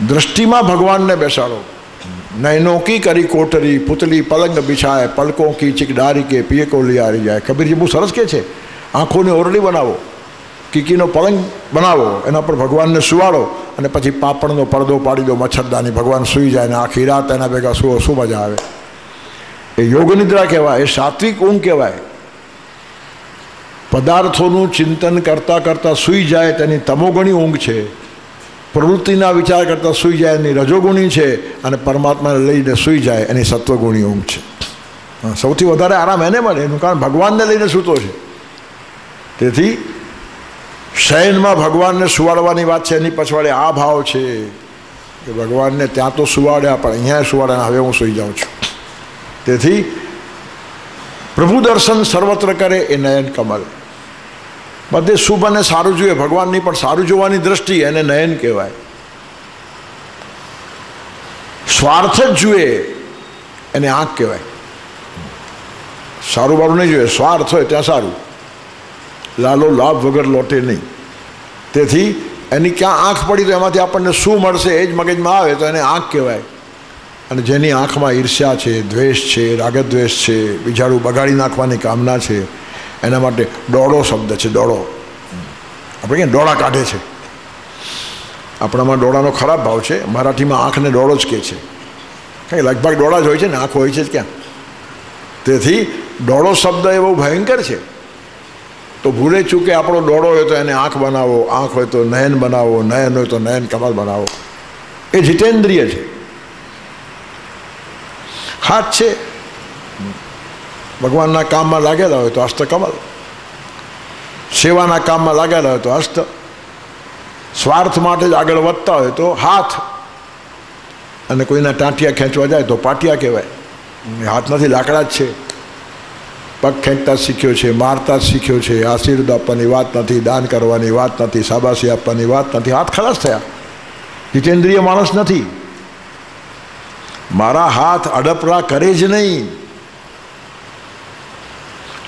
દૃષ્ટિમાં ભગવાનને બેસાડો. નયનો કી કરી કોટરી, પુતલી પલંગ બિછાય, પલકો કી ચિકડારી કે પિયે કો લિયારી જાય. કબીરજી બહુ સરસ કહે છે, આંખોને ઓરડી બનાવો, કીકીનો પલંગ બનાવો, એના પર ભગવાનને સુવાડો, અને પછી પાપડનો પડદો પાડી દો, મચ્છરદાની, ભગવાન સૂઈ જાય, ને આખી રાત એના ભેગા સુવો, શું મજા આવે. એ યોગ નિદ્રા કહેવાય, એ સાત્વિક ઊંઘ કહેવાય. પદાર્થોનું ચિંતન કરતાં કરતાં સૂઈ જાય તેની તમોગુણી ઊંઘ છે. પ્રવૃત્તિના વિચાર કરતાં સૂઈ જાય એની રજોગુણી છે, અને પરમાત્માને લઈને સૂઈ જાય એની સત્વગુણી ઊંઘ છે. સૌથી વધારે આરામ એને મળે, એનું કારણ ભગવાનને લઈને સૂતો છે. તેથી શયનમાં ભગવાનને સુવાડવાની વાત છે, એની પછવાડે આ ભાવ છે કે ભગવાનને ત્યાં તો સુવાડ્યા પણ અહીંયા સુવાડ્યા, હવે હું સૂઈ જાઉં છું. તેથી પ્રભુ દર્શન સર્વત્ર કરે એ નયન કમલ. બધે શુભ અને સારું જોઈએ, ભગવાનની પણ સારું જોવાની દ્રષ્ટિ, એને નયન કહેવાય. સ્વાર્થ જ જુએ એને આંખ કહેવાય. સારું વાળું નહીં જોઈએ, સ્વાર્થ હોય ત્યાં સારું, લાલો લાભ વગર લોટે નહીં. તેથી એની ક્યાં આંખ પડી તો એમાંથી આપણને શું મળશે એ જ મગજમાં આવે તો એને આંખ કહેવાય. અને જેની આંખમાં ઈર્ષ્યા છે, દ્વેષ છે, રાગદ્વેષ છે, બીજાનું બગાડી નાખવાની કામના છે, એના માટે દોડો શબ્દ છે. દોડો આપણે ક્યાં દોડા કાઢે છે. આપણામાં દોડાનો ખરાબ ભાવ છે, મરાઠીમાં આંખને દોડો જ કહે છે. કંઈ લગભગ દોડા જ હોય છે ને, આંખ હોય છે જ ક્યાં. તેથી દોડો શબ્દ એ બહુ ભયંકર છે. તો ભૂલે ચૂકે આપણો દોડો હોય તો એને આંખ બનાવો, આંખ હોય તો નયન બનાવો, નયન હોય તો નયન કમલ બનાવો. એ જીતેન્દ્રિય છે. હાથ છે, ભગવાનના કામમાં લાગેલા હોય તો હસ્તકમલ, સેવાના કામમાં લાગેલા હોય તો હસ્ત, સ્વાર્થ માટે જ આગળ વધતા હોય તો હાથ, અને કોઈના ટાંટિયા ખેંચવા જાય તો પાટિયા કહેવાય. હાથ નથી, લાકડા જ છે. પગ ખેંચતા જ શીખ્યો છે, મારતા જ શીખ્યો છે. આશીર્વાદ આપવાની વાત નથી, દાન કરવાની વાત નથી, શાબાશી આપવાની વાત નથી. હાથ ખલાસ થયા, જીતેન્દ્રિય માણસ નથી. મારા હાથ અડપલા કરે જ નહીં.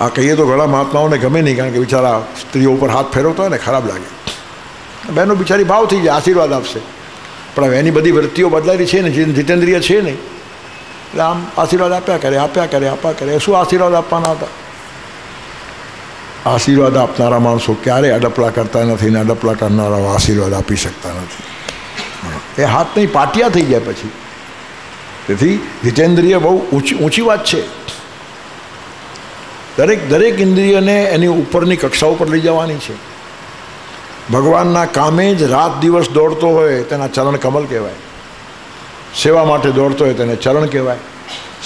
આ કહીએ તો ઘણા મહાત્માઓને ગમે નહીં, કારણ કે બિચારા સ્ત્રીઓ ઉપર હાથ ફેરવતો હોય ને ખરાબ લાગે. બહેનો બિચારી ભાવ થઈ જાય, આશીર્વાદ આપશે. પણ હવે એની બધી વૃત્તિઓ બદલાયેલી છે ને, જીતેન્દ્રિય છે નહીં, એટલે આમ આશીર્વાદ આપ્યા કરે, આપ્યા કરે, આપ્યા કરે. શું આશીર્વાદ આપવાના હતા? આશીર્વાદ આપનારા માણસો ક્યારેય અડપલા કરતા નથી, ને અડપલા કરનારાઓ આશીર્વાદ આપી શકતા નથી. એ હાથ નહીં, પાટિયા થઈ જાય પછી. તેથી જીતેન્દ્રિય બહુ ઊંચી વાત છે. દરેક ઇન્દ્રિયને એની ઉપરની કક્ષાઓ પર લઈ જવાની છે. ભગવાનના કામે જ રાત દિવસ દોડતો હોય તેના ચરણ કમલ કહેવાય. સેવા માટે દોડતો હોય તેને ચરણ કહેવાય.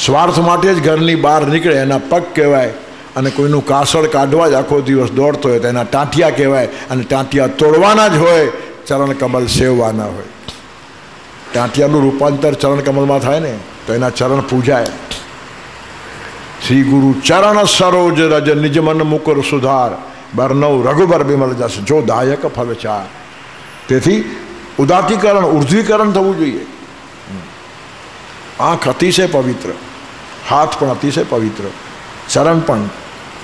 સ્વાર્થ માટે જ ઘરની બહાર નીકળે એના પગ કહેવાય. અને કોઈનું કાસળ કાઢવા જ આખો દિવસ દોડતો હોય તો એના ટાંટિયા કહેવાય. અને ટાંટિયા તોડવાના જ હોય, ચરણ કમલ સેવવાના હોય. ટાંટિયાનું રૂપાંતર ચરણ કમલમાં થાય ને તો એના ચરણ પૂજાય. શ્રી ગુરુ ચરણ સરોજ રજ નિજ મન મુકુર સુધાર, બરનવ રઘુબર બિમલ જસ જો દાયક ફલચાર. તેથી ઉદાત્તીકરણ, ઉર્ધ્વીકરણ થવું જોઈએ. આંખ અતિશય પવિત્ર, હાથ પણ અતિશય પવિત્ર, ચરણ પણ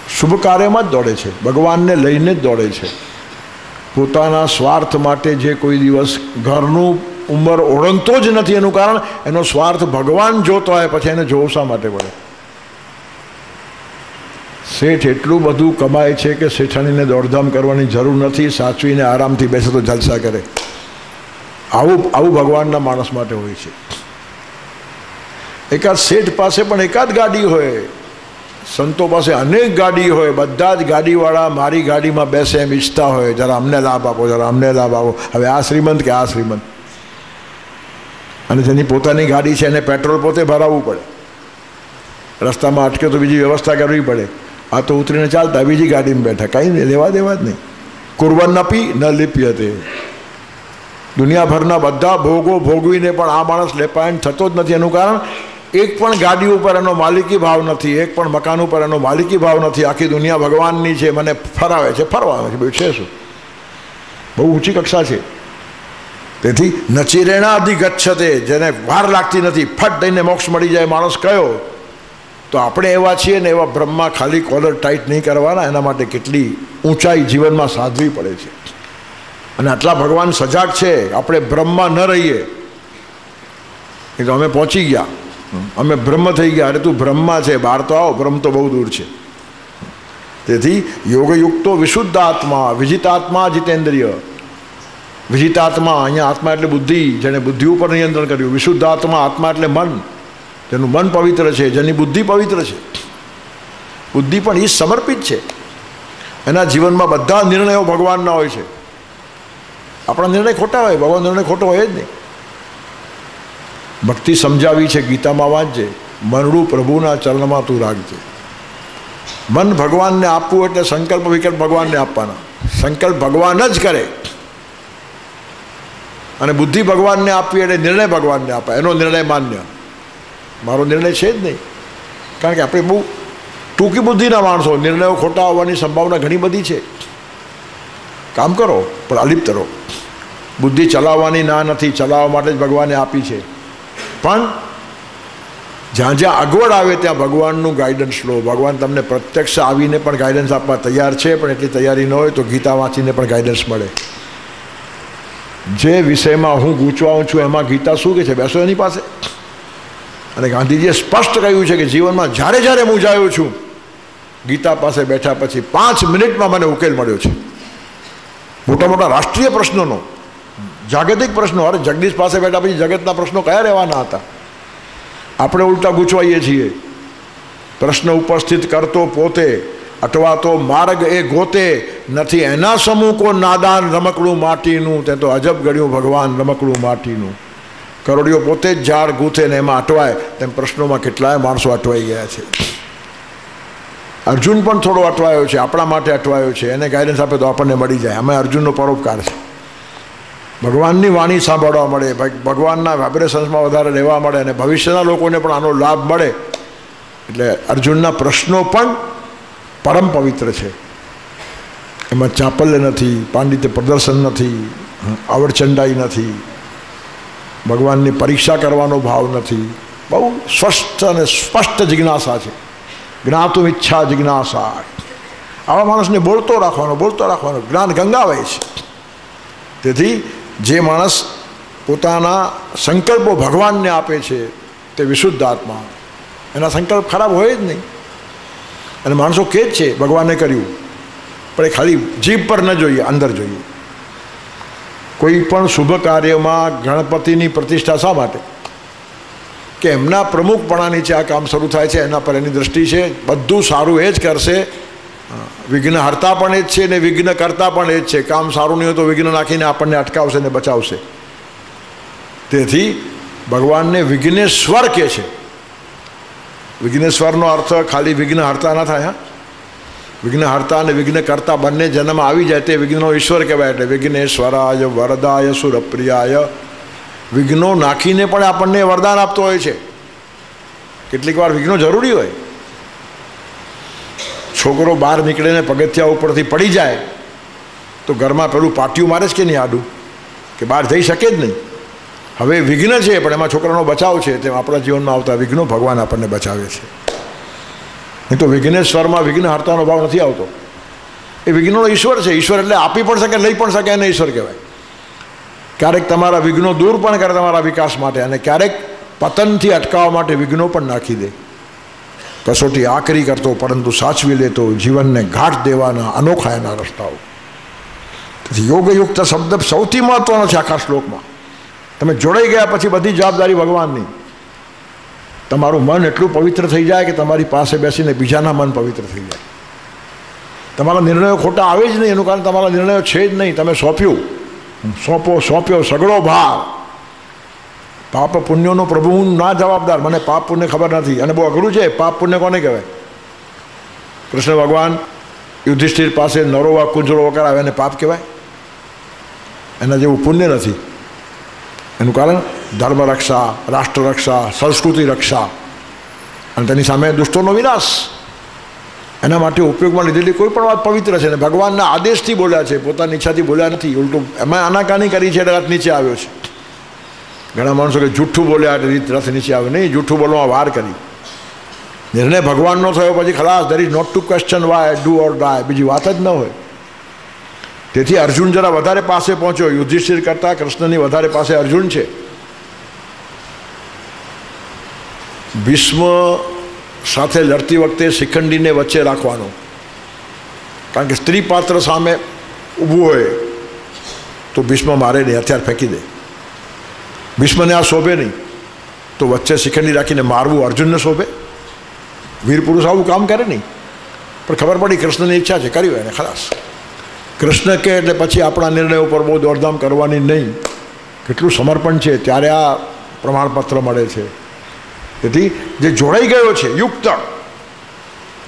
શુભ કાર્યમાં જ દોડે છે, ભગવાનને લઈને જ દોડે છે. પોતાના સ્વાર્થ માટે જે કોઈ દિવસ ઘરનું ઉંમર ઓળંગતો જ નથી, એનું કારણ એનો સ્વાર્થ ભગવાન જોતો હોય, પછી એને જોવું શા માટે પડે? શેઠ એટલું બધું કમાય છે કે શેઠાણીને દોડધામ કરવાની જરૂર નથી, સાચવીને આરામથી બેસે તો જલસા કરે. આવું ભગવાનના માણસ માટે હોય છે. એકાદ શેઠ પાસે પણ એકાદ ગાડી હોય, સંતો પાસે અનેક ગાડી હોય, બધા જ ગાડીવાળા મારી ગાડીમાં બેસે એમ ઈચ્છતા હોય, જરા અમને લાભ આપો, જરા અમને લાભ આપો. હવે આ શ્રીમંત કે આ શ્રીમંત, અને જેની પોતાની ગાડી છે એને પેટ્રોલ પોતે ભરાવવું પડે, રસ્તામાં અટકે તો બીજી વ્યવસ્થા કરવી પડે. આ તો ઉતરીને ચાલતા બીજી ગાડીમાં બેઠા, કાંઈ નહીં, લેવા દેવા જ નહીં. કુરબાન ન પી ન લીપી હતી. દુનિયાભરના બધા ભોગો ભોગવીને પણ આ માણસ લેપાયણ થતો જ નથી. એનું કારણ એક પણ ગાડી ઉપર એનો માલિકી ભાવ નથી, એક પણ મકાન ઉપર એનો માલિકી ભાવ નથી. આખી દુનિયા ભગવાનની છે, મને ફરાવે છે, ફરવા છે, બધું છે શું? બહુ ઊંચી કક્ષા છે. તેથી નચિરેણા અધિગચ્છતે, જેને વાર લાગતી નથી, ફટ દઈને મોક્ષ મળી જાય માણસ કયો, તો આપણે એવા છીએ ને એવા બ્રહ્મા ખાલી કોલર ટાઈટ નહીં કરવાના. એના માટે કેટલી ઊંચાઈ જીવનમાં સાધવી પડે છે. અને આટલા ભગવાન સજાગ છે, આપણે બ્રહ્મા ન રહીએ એ તો અમે પહોંચી ગયા, અમે બ્રહ્મ થઈ ગયા. અરે તું બ્રહ્મા છે, બહાર તો આવો, બ્રહ્મ તો બહુ દૂર છે. તેથી યોગયુક્તો વિશુદ્ધ આત્મા, વિજિતાત્મા જીતેન્દ્રિય. વિજિતાત્મા, અહીંયા આત્મા એટલે બુદ્ધિ, જેને બુદ્ધિ ઉપર નિયંત્રણ કર્યું. વિશુદ્ધ આત્મા એટલે મન, જેનું મન પવિત્ર છે, જેની બુદ્ધિ પવિત્ર છે. બુદ્ધિ પણ એ સમર્પિત છે. એના જીવનમાં બધા નિર્ણયો ભગવાનના હોય છે. આપણા નિર્ણય ખોટા હોય, ભગવાન નિર્ણય ખોટો હોય જ નહીં. ભક્તિ સમજાવી છે, ગીતામાં વાંચજે. મનડું પ્રભુના ચરણમાં તું રાખજે. મન ભગવાનને આપવું એટલે સંકલ્પ વિકલ્પ ભગવાનને આપવાના. સંકલ્પ ભગવાન જ કરે અને બુદ્ધિ ભગવાનને આપવી એટલે નિર્ણય ભગવાનને આપે. એનો નિર્ણય માન્ય, મારો નિર્ણય છે જ નહીં. કારણ કે આપણે બહુ ટૂંકી બુદ્ધિના માણસો, નિર્ણયો ખોટા હોવાની સંભાવના ઘણી બધી છે. કામ કરો પણ અલિપ્ત રહો. બુદ્ધિ ચલાવવાની ના નથી, ચલાવવા માટે જ ભગવાને આપી છે. પણ જ્યાં જ્યાં અગવડ આવે ત્યાં ભગવાનનું ગાઈડન્સ લો. ભગવાન તમને પ્રત્યક્ષ આવીને પણ ગાઈડન્સ આપવા તૈયાર છે, પણ એટલી તૈયારી ન હોય તો ગીતા વાંચીને પણ ગાઈડન્સ મળે. જે વિષયમાં હું ગૂંચવાઉં છું એમાં ગીતા શું કહે છે, બેસો એની પાસે. અને ગાંધીજીએ સ્પષ્ટ કહ્યું છે કે જીવનમાં જ્યારે જ્યારે મૂંઝાયો છું, ગીતા પાસે બેઠા પછી 5 મિનિટમાં મને ઉકેલ મળ્યો છે. મોટા મોટા રાષ્ટ્રીય પ્રશ્નોનો, જાગતિક પ્રશ્નો, અરે જગદીશ પાસે બેઠા પછી જગતના પ્રશ્નો કયા રહેવાના હતા? આપણે ઉલટા ગૂંચવાઈએ છીએ. પ્રશ્ન ઉપસ્થિત કરતો પોતે, અટવાતો માર્ગ એ ગોતે, નથી એના સમૂકો નાદાન રમકડું માટીનું, તે તો અજબ ગળ્યું ભગવાન રમકડું માટીનું. કરોડિયો પોતે જ ઝાડ ગૂંથે ને એમાં અટવાય, તેમ પ્રશ્નોમાં કેટલાય માણસો અટવાઈ ગયા છે. અર્જુન પણ થોડો અટવાયો છે, આપણા માટે અટવાયો છે. એને ગાઈડન્સ આપે તો આપણને મળી જાય. અમે અર્જુનનો પરોપકાર છે. ભગવાનની વાણી સાંભળવા મળે, ભગવાનના વાઇબ્રેશન્સમાં વધારે રહેવા મળે અને ભવિષ્યના લોકોને પણ આનો લાભ મળે. એટલે અર્જુનના પ્રશ્નો પણ પરમ પવિત્ર છે. એમાં ચાપલ્ય નથી, પાંડિત્ય પ્રદર્શન નથી, આવડચંડાઈ નથી, ભગવાનની પરીક્ષા કરવાનો ભાવ નથી. બહુ સ્વસ્થ અને સ્પષ્ટ જિજ્ઞાસા છે. જ્ઞાતુમ ઈચ્છા જિજ્ઞાસા. આવા માણસને બોલતો રાખવાનો. જ્ઞાન ગંગાવે છે. તેથી જે માણસ પોતાના સંકલ્પો ભગવાનને આપે છે તે વિશુદ્ધ આત્મા. એના સંકલ્પ ખરાબ હોય જ નહીં. અને માણસો કહે જ છે ભગવાને કર્યું, પણ એ ખાલી જીભ પર ન જોઈએ, અંદર જોઈએ. કોઈ પણ શુભ કાર્યમાં ગણપતિની પ્રતિષ્ઠા શા માટે? કે એમના પ્રમુખપણાની છે આ કામ શરૂ થાય છે, એના પર એની દૃષ્ટિ છે. બધું સારું એ જ કરશે. વિઘ્ન હરતા પણ એ જ છે ને વિઘ્ન કરતા પણ એ જ છે. કામ સારું નહીં હોય તો વિઘ્ન નાખીને આપણને અટકાવશે ને બચાવશે. તેથી ભગવાનને વિઘ્નેશ્વર કહે છે. વિઘ્નેશ્વરનો અર્થ ખાલી વિઘ્ન હરતા ના થાય. વિઘ્ન હરતા અને વિઘ્ન કરતા બંને જન્મ આવી જાય તે વિઘ્નનો ઈશ્વર કહેવાય. એટલે વિઘ્નેશ્વરાય વરદાય સુરપ્રિયાય. વિઘ્નો નાખીને પણ આપણને વરદાન આપતો હોય છે. કેટલીક વાર વિઘ્નો જરૂરી હોય. છોકરો બહાર નીકળીને પગથિયા ઉપરથી પડી જાય તો ઘરમાં પેલું પાટિયું મારે જ કે નહીં આડું, કે બહાર જઈ શકે જ નહીં. હવે વિઘ્ન છે પણ એમાં છોકરાનો બચાવ છે. તેમ આપણા જીવનમાં આવતા વિઘ્નો ભગવાન આપણને બચાવે છે. નહીં તો વિઘ્નેશ્વરમાં વિઘ્ન હરતાનો ભાવ નથી આવતો. એ વિઘ્નોનો ઈશ્વર છે. ઈશ્વર એટલે આપી પણ શકે, લઈ પણ શકે, એને ઈશ્વર કહેવાય. ક્યારેક તમારા વિઘ્નો દૂર પણ કરે તમારા વિકાસ માટે, અને ક્યારેક પતનથી અટકાવવા માટે વિઘ્નો પણ નાખી દે. કસોટી આકરી કરતો પરંતુ સાચવી લેતો, જીવનને ઘાટ દેવાના અનોખા એના રસ્તાઓ. તેથી યોગયુક્ત શબ્દ સૌથી મહત્વનો છે આખા શ્લોકમાં. તમે જોડાઈ ગયા પછી બધી જવાબદારી ભગવાનની. તમારું મન એટલું પવિત્ર થઈ જાય કે તમારી પાસે બેસીને બીજાના મન પવિત્ર થઈ જાય. તમારા નિર્ણયો ખોટા આવે જ નહીં, એનું કારણ તમારા નિર્ણયો છે જ નહીં. તમે સોંપ્યો સગળો ભાવ. પાપ પુણ્યોનો પ્રભુ હું ના જવાબદાર, મને પાપ પુણ્ય ખબર નથી. અને બહુ અઘરું છે. પાપ પુણ્ય કોને કહેવાય? કૃષ્ણ ભગવાન યુધિષ્ઠિર પાસે નરોવા કુંજરો કરાવે એને પાપ કહેવાય? એના જેવું પુણ્ય નથી. એનું કારણ ધર્મ રક્ષા, રાષ્ટ્ર રક્ષા, સંસ્કૃતિ રક્ષા અને તેની સામે દુષ્ટોનો વિનાશ. એના માટે ઉપયોગમાં લીધેલી કોઈ પણ વાત પવિત્ર છે. અને ભગવાનના આદેશથી બોલ્યા છે, પોતાની ઈચ્છાથી બોલ્યા નથી. ઉલટું એમાં આનાકાની કરી છે એટલે રથ નીચે આવ્યો છે. ઘણા માણસો કે જૂઠું બોલ્યા એટલે રથ નીચે આવ્યો. નહીં, જૂઠું બોલવામાં વાર કરી. નિર્ણય ભગવાનનો થયો પછી ખલાસ. There is not to question why, do or die. બીજી વાત જ ન હોય. તેથી અર્જુન જરા વધારે પાસે પહોંચ્યો. યુધિષ્ઠિર કરતાં કૃષ્ણની વધારે પાસે અર્જુન છે. ભીષ્મ સાથે લડતી વખતે શિખંડીને વચ્ચે રાખવાનો. કારણ કે સ્ત્રી પાત્ર સામે ઊભું હોય તો ભીષ્મ મારે નહીં, હથિયાર ફેંકી દે. ભીષ્મને આ શોભે નહીં તો વચ્ચે શિખંડી રાખીને મારવું અર્જુનને શોભે? વીર પુરુષ આવું કામ કરે નહીં. પણ ખબર પડી કૃષ્ણની ઈચ્છા છે, કર્યું એને, ખલાસ. કૃષ્ણ કહે એટલે પછી આપણા નિર્ણય ઉપર બહુ દોડધામ કરવાની નહીં. કેટલું સમર્પણ છે ત્યારે આ પ્રમાણપત્ર મળે છે. તેથી જે જોડાઈ ગયો છે યુક્ત,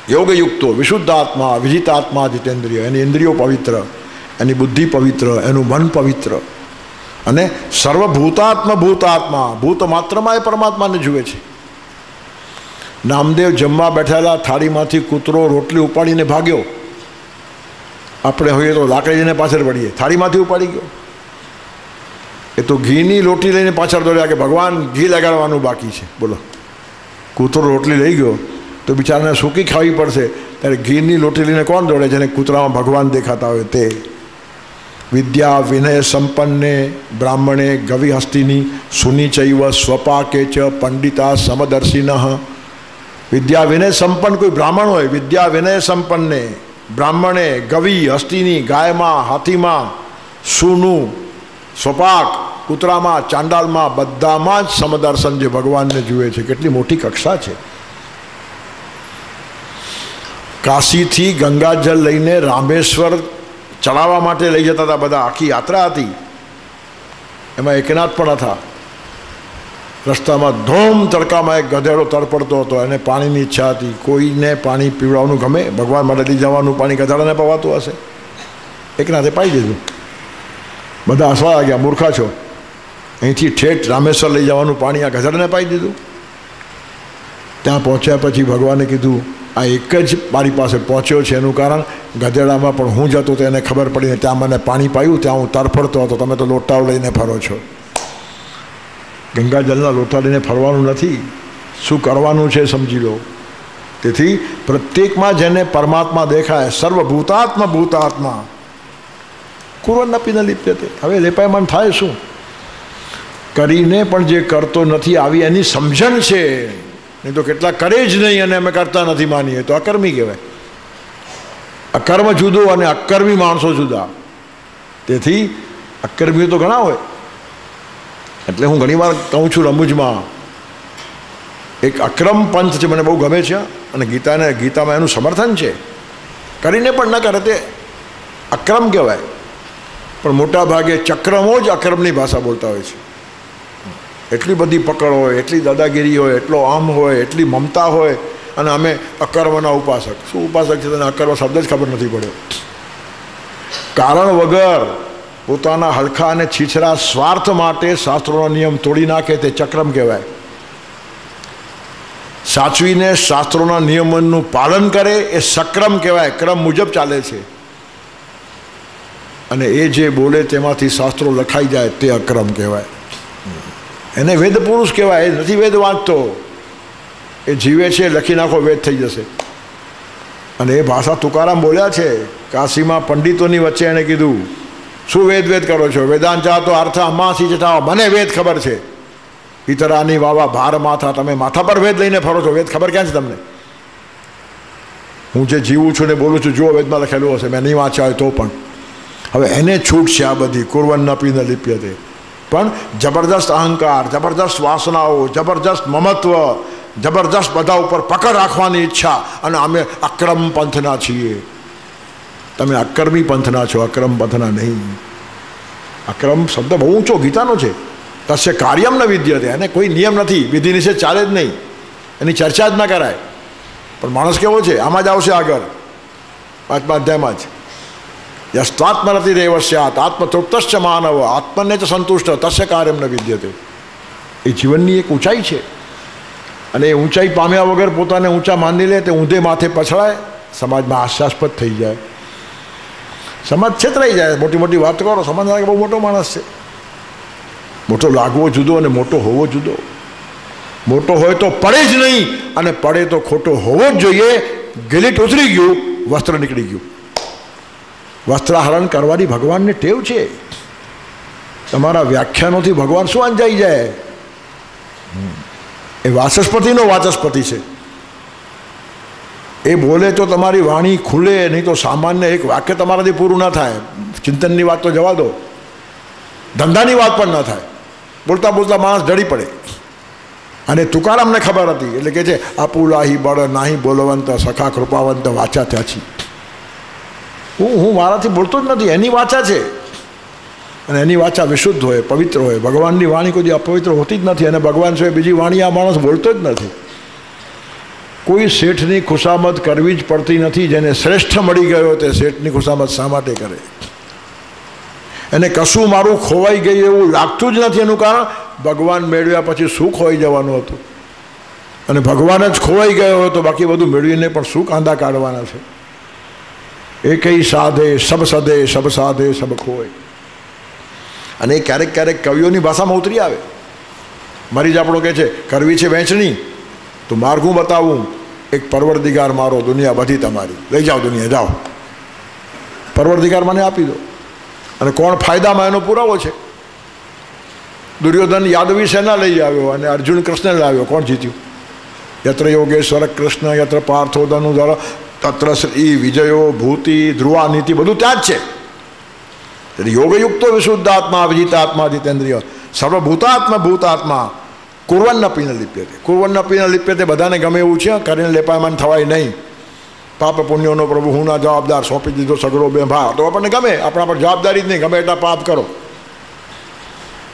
યોગયુક્તો વિશુદ્ધ આત્મા, વિજિતાત્મા, જીતેન્દ્રિય, એની ઇન્દ્રિયો પવિત્ર, એની બુદ્ધિ પવિત્ર, એનું મન પવિત્ર, અને ભૂતાત્મા, ભૂત માત્રમાં એ પરમાત્માને જુએ છે. નામદેવ જમવા બેઠેલા થાળીમાંથી કૂતરો રોટલી ઉપાડીને ભાગ્યો. આપણે હોઈએ તો લાકડી લઈને પાછળ પડીએ, થાળીમાંથી ઉપાડી ગયો. એ તો ઘીની રોટલી લઈને પાછળ દોડ્યા કે ભગવાન ઘી લગાડવાનું બાકી છે. બોલો, કૂતરો રોટલી લઈ ગયો તો બિચારાને સૂકી ખાવી પડશે, ત્યારે ઘીની રોટલી લઈને કોણ દોડે? જેને કૂતરામાં ભગવાન દેખાતા હોય તે. વિદ્યા વિનય સંપન્ને બ્રાહ્મણે ગવિ હસ્તિની સુની ચૈવ સ્વપાકે ચ પંડિતા સમદર્શિન. વિદ્યા વિનય સંપન્ન કોઈ બ્રાહ્મણ હોય, વિદ્યા વિનય સંપન્ને બ્રાહ્મણે ગવિ હસ્તિની, ગાયમાં, હાથીમાં, સૂનું, સ્વપાક, કૂતરામાં, ચાંડાલમાં, બધામાં જ સમદર્શન, જે ભગવાનને જુએ છે. કેટલી મોટી કક્ષા છે. કાશીથી ગંગાજળ લઈને રામેશ્વર ચડાવવા માટે લઈ જતા હતા બધા, આખી યાત્રા હતી. એમાં એકનાથ પણ હતા. રસ્તામાં ધોમ તડકામાં એક ગધેડો તડપડતો હતો, એને પાણીની ઈચ્છા હતી. કોઈને પાણી પીવડાવવાનું ગમે, ભગવાન માટે લઈ જવાનું પાણી ગધેડાને પવાતું હશે. એકનાથે પાઈ દીધું. બધા હસવા ગયા, મૂર્ખા છો, અહીંથી ઠેઠ રામેશ્વર લઈ જવાનું પાણી આ ગધેડાને પાઈ દીધું. ત્યાં પહોંચ્યા પછી ભગવાને કીધું, આ એક જ મારી પાસે પહોંચ્યો છે, એનું કારણ ગધેડામાં પણ હું જતો તો એને ખબર પડીને ત્યાં મને પાણી પાયું, ત્યાં હું તરફડતો હતો. તમે તો લોટાઓ લઈને ફરો છો. ગંગાજળના લોટા લઈને ફરવાનું નથી, શું કરવાનું છે સમજી લો. તેથી પ્રત્યેકમાં જેને પરમાત્મા દેખાય, ભૂતાત્મા કુર્વન્નપી ન લિપ્યતે. હવે લેપાયમાન થાય શું? કરીને પણ જે કરતો નથી આવી એની સમજણ છે. નહીં તો કેટલા કરે જ નહીં અને અમે કરતા નથી માનીએ તો અકર્મી કહેવાય. અકર્મ જુદો અને અકર્મી માણસો જુદા. તેથી અકર્મીઓ તો ઘણા હોય. એટલે હું ઘણીવાર કહું છું રમૂજમાં, એક અક્રમ પંથ છે, મને બહુ ગમે છે, અને ગીતામાં એનું સમર્થન છે. કરીને પણ ન કરે તે અક્રમ કહેવાય. પણ મોટા ભાગે ચક્રમો જ અક્રમની ભાષા બોલતા હોય છે. એટલી બધી પકડ હોય, એટલી દાદાગીરી હોય, એટલો આમ હોય, એટલી મમતા હોય, અને અમે અકર્મના ઉપાસક. શું ઉપાસક છે? તને અકર્મ શબ્દ જ ખબર નથી પડ્યો. કારણ વગર પોતાના હલકા અને છીછરા સ્વાર્થ માટે શાસ્ત્રોનો નિયમ તોડી નાખે તે ચક્રમ કહેવાય. સાચવીને શાસ્ત્રોના નિયમોનું પાલન કરે એ સક્રમ કહેવાય. ક્રમ મુજબ ચાલે છે. અને એ જે બોલે તેમાંથી શાસ્ત્રો લખાઈ જાય તે અક્રમ કહેવાય. એને વેદ પુરુષ કહેવાય. એ નથી વેદ વાંચતો, એ જીવે છે, લખી નાખો વેદ થઈ જશે. અને એ ભાષા તુકારામ બોલ્યા છે. કાશીમાં પંડિતોની વચ્ચે એણે કીધું, શું વેદ કરો છો? વેદાંત તો અર્થ અમાસી ચટાવો, મને વેદ ખબર છે. પિતરાની વાવા ભાર માથા, તમે માથા પર વેદ લઈને ફરો છો, વેદ ખબર ક્યાં છે તમને? હું જે જીવું છું ને બોલું છું, જુઓ વેદમાં લખેલું હશે, મેં નહીં વાંચ્યા હોય તો પણ. હવે એને છૂટ છે આ બધી, કુર્વન્નપી ન લિપ્યતે. પણ જબરદસ્ત અહંકાર, જબરદસ્ત વાસનાઓ, જબરદસ્ત મમત્વ, જબરદસ્ત બધા ઉપર પકડ રાખવાની ઈચ્છા, અને અમે અક્રમ પંથના છીએ. તમે અકર્મી પંથના છો, અક્રમ પંથના નહીં. અક્રમ શબ્દ બહુ ઊંચો ગીતાનો છે. તસ્ય કાર્યમ ન વિદ્યતે. એને કોઈ નિયમ નથી, વિધિ નિષેધ ચાલે જ નહીં, એની ચર્ચા જ ના કરાય. પણ માણસ કેવો છે? આમાં જ આવશે આગળ 5મા અધ્યાયમાં જ. યસ્ત્વાત્મરતિરેવ સ્યાત આત્મતૃપ્તશ્ચ માનવ આત્મને ચ સંતુષ્ટ તસ્ય કાર્યમ ન વિદ્યતે. એ જીવનની એક ઊંચાઈ છે. અને એ ઊંચાઈ પામ્યા વગર પોતાને ઊંચા માની લે તે ઊંધે માથે પછડાય, સમાજમાં હાસ્યાસ્પદ થઈ જાય, સમાજ છેતરાઈ જાય. મોટી મોટી વાત કરો, સમાજ લાગે બહુ મોટો માણસ છે. મોટો લાગવો જુદો અને મોટો હોવો જુદો. મોટો હોય તો પડે જ નહીં, અને પડે તો ખોટો હોવો જ જોઈએ. ગિલીટ ઉતરી ગયું, વસ્ત્ર નીકળી ગયું. વસ્ત્રાહરણ કરવાની ભગવાનને ટેવ છે. તમારા વ્યાખ્યાનોથી ભગવાન શું અંજાઈ જાય? એ વાચસ્પતિનો વાચસ્પતિ છે. એ બોલે તો તમારી વાણી ખુલે, નહીં તો સામાન્ય એક વાક્ય તમારાથી પૂરું ના થાય. ચિંતનની વાત તો જવા દો, ધંધાની વાત પણ ન થાય. બોલતા બોલતા માણસ ઢળી પડે. અને તુકારામને ખબર હતી, એટલે કે છે આપુલાહી બળ નાહી બોલવંત સખા કૃપાવંત વાચા ત્યાંથી. હું મારાથી બોલતો જ નથી, એની વાચા છે. અને એની વાચા વિશુદ્ધ હોય, પવિત્ર હોય. ભગવાનની વાણી કોઈ અપવિત્ર હોતી જ નથી, અને ભગવાન સિવાય બીજી વાણી આ માણસ બોલતો જ નથી. કોઈ શેઠની ખુશામત કરવી જ પડતી નથી. જેને શ્રેષ્ઠ મળી ગયો તે શેઠની ખુશામત શા માટે કરે? એને કશું મારું ખોવાઈ ગયું એવું લાગતું જ નથી. એનું કારણ ભગવાન મેળવ્યા પછી શું ખોવાઈ જવાનું હતું, અને ભગવાન જ ખોવાઈ ગયો હોય તો બાકી બધું મેળવીને પણ શું કાંદા કાઢવાના છે? એકઈ સાધે સબ સદે, સબ સાધે સબ ખોય. અને એ ક્યારેક ક્યારેક કવિઓની ભાષામાં ઉતરી આવે. મારી જ આપણો કહે છે કરવી છે વહેંચણી તો માર્ગું બતાવું, એક પરવરદિગાર મારો, દુનિયા બધી તમારી, લઈ જાઓ દુનિયા, જાઓ. પરવરદિગાર મને આપી દો. અને કોણ ફાયદામાં એનો પુરાવો છે. દુર્યોધન યાદવી સેના લઈ આવ્યો અને અર્જુન કૃષ્ણ લાવ્યો. કોણ જીત્યું? યત્ર યોગેશ્વર કૃષ્ણ યત્ર પાર્થો ધનુધર તત્ર શ્રી વિજયો ભૂતિ ધ્રુવા નીતિ, બધું ત્યાં જ છે. યોગયુક્તો વિશુદ્ધાત્મા વિજિતાત્મા જીતેન્દ્રિય સર્વભૂતાત્મા ભૂતાત્મા કુર્વન્નપીને લિપ્યતે. કુર્વન્નપીને લિપ્યતે બધાને ગમે એવું છે. કરીને લેપાયમાન થવાય નહીં. પાપ પુણ્યોનો પ્રભુ હું ના જવાબદાર, સોંપી દીધો સગડો બે ભાગ, તો આપણને ગમે. આપણા પર જવાબદારી જ નહીં. ગમે એટલા પાપ કરો,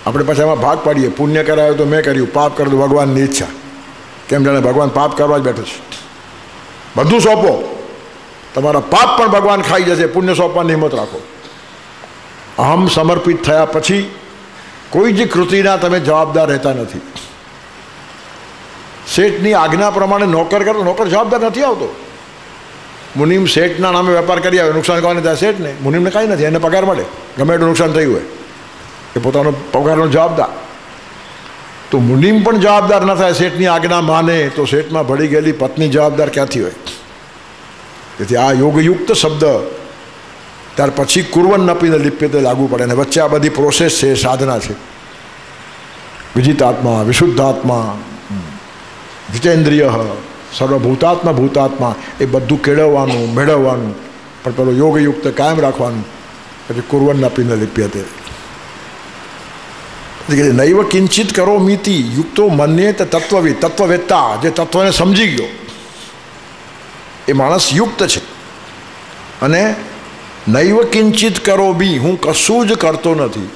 આપણે પછી એમાં ભાગ પાડીએ. પુણ્ય કરાયો તો મેં કર્યું, પાપ કર્યું તો ભગવાનની ઈચ્છા. કેમ જાણે ભગવાન પાપ કરવા જ બેઠો છે. બધું સોંપો, તમારા પાપ પણ ભગવાન ખાઈ જશે. પુણ્ય સોંપવાની હિંમત રાખો. અહમ સમર્પિત થયા પછી કોઈ જ કૃતિના તમે જવાબદાર રહેતા નથી. શેઠની આજ્ઞા પ્રમાણે નોકર કરો, નોકર જવાબદાર નથી આવતો. મુનિમ શેઠના નામે વેપાર કરી આવે, નુકસાન કોને થાય? શેઠને. મુનિમને કાંઈ નથી, એને પગાર મળે. ગમે એટલું નુકસાન થયું હોય એ પોતાનો પગારનો જવાબદાર. તો મુનિમ પણ જવાબદાર ન થાય, શેઠની આજ્ઞા માને તો શેઠમાં ભળી ગયેલી પત્ની જવાબદાર ક્યાંથી હોય? તેથી આ યોગયુક્ત શબ્દ ત્યાર પછી કુર્વન નપીને લિપ્યતે લાગુ પડે. અને વચ્ચે આ બધી પ્રોસેસ છે, સાધના છે. વિજિતાત્મા, વિશુદ્ધાત્મા, જીતેન્દ્રિય, સર્વભૂતાત્મા ભૂતાત્મા, એ બધું કેળવવાનું, મેળવવાનું. પણ પેલો યોગયુક્ત કાયમ રાખવાનું. પછી કુર્વન નપીને લિપ્યતે. નૈવ કિંચિત કરો મિતિ યુક્તો મન્યે તત્વવિદ, તત્વવેત્તા, જે તત્વને સમજી ગયો એ માણસ યુક્ત છે. અને નૈવ કિંચિત કરો બી, હું કશું જ કરતો નથી.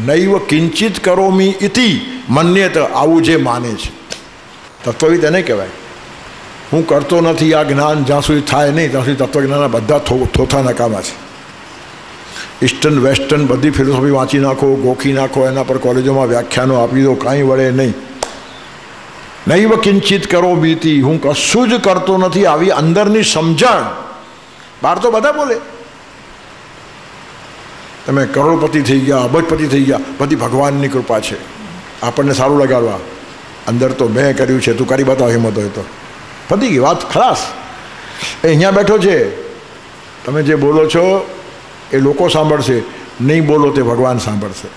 નૈવ કિંચિત કરો મી ઇતિ મન્યેત, આવું જે માને છે તત્વવિદ એને કહેવાય. હું કરતો નથી આ જ્ઞાન જ્યાં સુધી થાય નહીં ત્યાં સુધી તત્વજ્ઞાનના બધા થોથા નકામા છે. ઈસ્ટર્ન વેસ્ટર્ન બધી ફિલોસોફી વાંચી નાખો, ગોખી નાખો, એના પર કોલેજોમાં વ્યાખ્યાનો આપી દો, કાંઈ વળે નહીં. નૈવ કિંચિત કરો બીતી, હું કશું જ કરતો નથી. આવી અંદરની સમજણ. બહાર તો બધા બોલે તમે કરોડપતિ થઈ ગયા, અબજપતિ થઈ ગયા, બધી ભગવાનની કૃપા છે, આપણને સારું લગાડવા. અંદર તો મેં કર્યું છે, તું કરી બતાવ હિંમત હોય તો. પતી ગઈ વાત, ખલાસ. એ અહીંયા બેઠો છે, તમે જે બોલો છો એ લોકો સાંભળશે, નહીં બોલો તે ભગવાન સાંભળશે.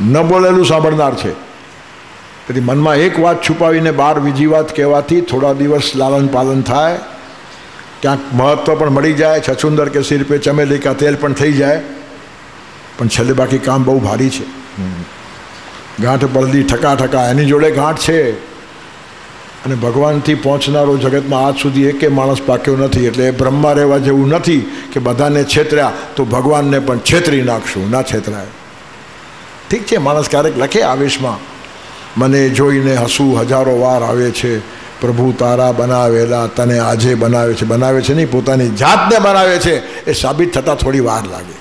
ન બોલેલું સાંભળનાર છે. તેથી મનમાં એક વાત છુપાવીને બહાર બીજી વાત કહેવાથી થોડા દિવસ લાલન પાલન થાય, ક્યાંક મહત્ત્વ પણ મળી જાય, છછુંદર કે સિર પે ચમેલી કા તેલ પણ થઈ જાય. પણ છેલ્લે બાકી કામ બહુ ભારી છે. ગાંઠ પડદી ઠકા ઠકા, એની જોડે ગાંઠ છે. અને ભગવાનથી પહોંચનારો જગતમાં આજ સુધી એકે માણસ પાક્યો નથી. એટલે એ બ્રહ્મા રહેવા જેવું નથી કે બધાને છેતર્યા તો ભગવાનને પણ છેતરી નાખશું. ના છેતરાય. ઠીક છે, માણસ ક્યારેક લખે આવેશમાં, મને જોઈને હસવું હજારો વાર આવે છે, પ્રભુ તારા બનાવેલા તને આજે બનાવે છે. બનાવે છે નહીં, પોતાની જાતને બનાવે છે. એ સાબિત થતાં થોડી વાર લાગે.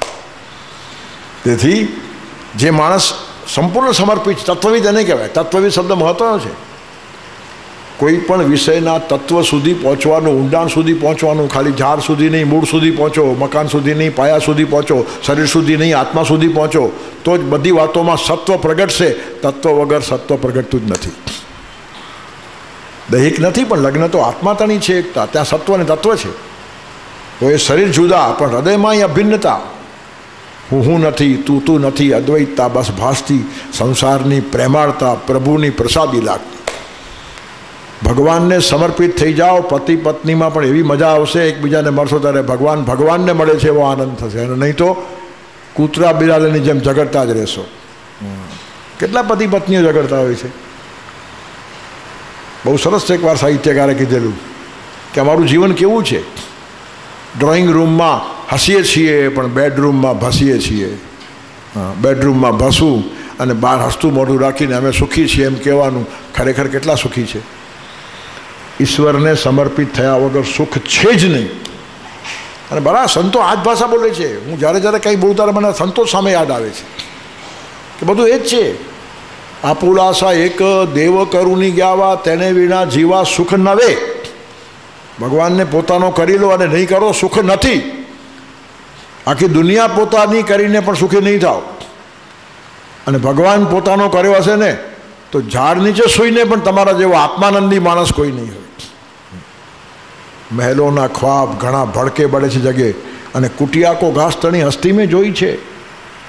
તેથી જે માણસ સંપૂર્ણ સમર્પિત, તત્વવિદ એને કહેવાય. તત્વવિદ શબ્દ મહત્વનો છે. કોઈ પણ વિષયના તત્વ સુધી પહોંચવાનું, ઊંડાણ સુધી પહોંચવાનું. ખાલી ઝાડ સુધી નહીં, મૂળ સુધી પહોંચો, મકાન સુધી નહીં, પાયા સુધી પહોંચો, શરીર સુધી નહીં, આત્મા સુધી પહોંચો, તો જ બધી વાતોમાં સત્વ પ્રગટશે. તત્વ વગર સત્વ પ્રગટતું જ નથી. દૈહિક નથી, પણ લગ્ન તો આત્મા તણી છે એકતા. ત્યાં સત્વ અને તત્વ છે. તો એ શરીર જુદા, પણ હૃદયમાં અહીં અભિન્નતા. હું નથી, તું નથી, અદ્વૈતતા બસ ભાસતી. સંસારની પ્રેમાળતા, પ્રભુની પ્રસાદી લાગતી. ભગવાનને સમર્પિત થઈ જાઓ. પતિ પત્નીમાં પણ એવી મજા આવશે, એકબીજાને મળશો ત્યારે ભગવાનને મળે છે એવો આનંદ થશે. અને નહીં તો કૂતરા બિલાડીની જેમ ઝઘડતા જ રહેશો. કેટલા પતિ પત્નીઓ ઝઘડતા હોય છે. બહુ સરસ એકવાર સાહિત્યકારે કીધેલું કે અમારું જીવન કેવું છે, ડ્રોઈંગ રૂમમાં હસીએ છીએ પણ બેડરૂમમાં ભસીએ છીએ. બેડરૂમમાં ભસવું અને બહાર હસતું મોઢું રાખીને અમે સુખી છીએ એમ કહેવાનું, ખરેખર કેટલા સુખી છે? ઈશ્વરને સમર્પિત થયા વગર સુખ છે જ નહીં. અને બરાબર સંતો આ જ ભાષા બોલે છે. હું જ્યારે જ્યારે કંઈ બોલું ત્યારે મને સંતો સામે યાદ આવે છે કે બધું એ જ છે. આपुલાસા એક દેવ કરુની ગ્યાવા તેને વિના જીવા સુખ નવે. ભગવાનને પોતાનો કરી લો અને નહીં કરો સુખ નથી. આખી દુનિયા પોતાની કરીને પણ સુખી નહીં થાવ. અને ભગવાન પોતાનો કર્યો હશે ને તો ઝાડ નીચે સૂઈને પણ તમારા જેવો આત્માનંદી માણસ કોઈ નહીં હોય. મહેલોના ખ્વાબ ઘણા ભડકે બળે છે જગે, અને કુટિયા કો ઘાસ તણી હસ્તી મેં જોઈ છે.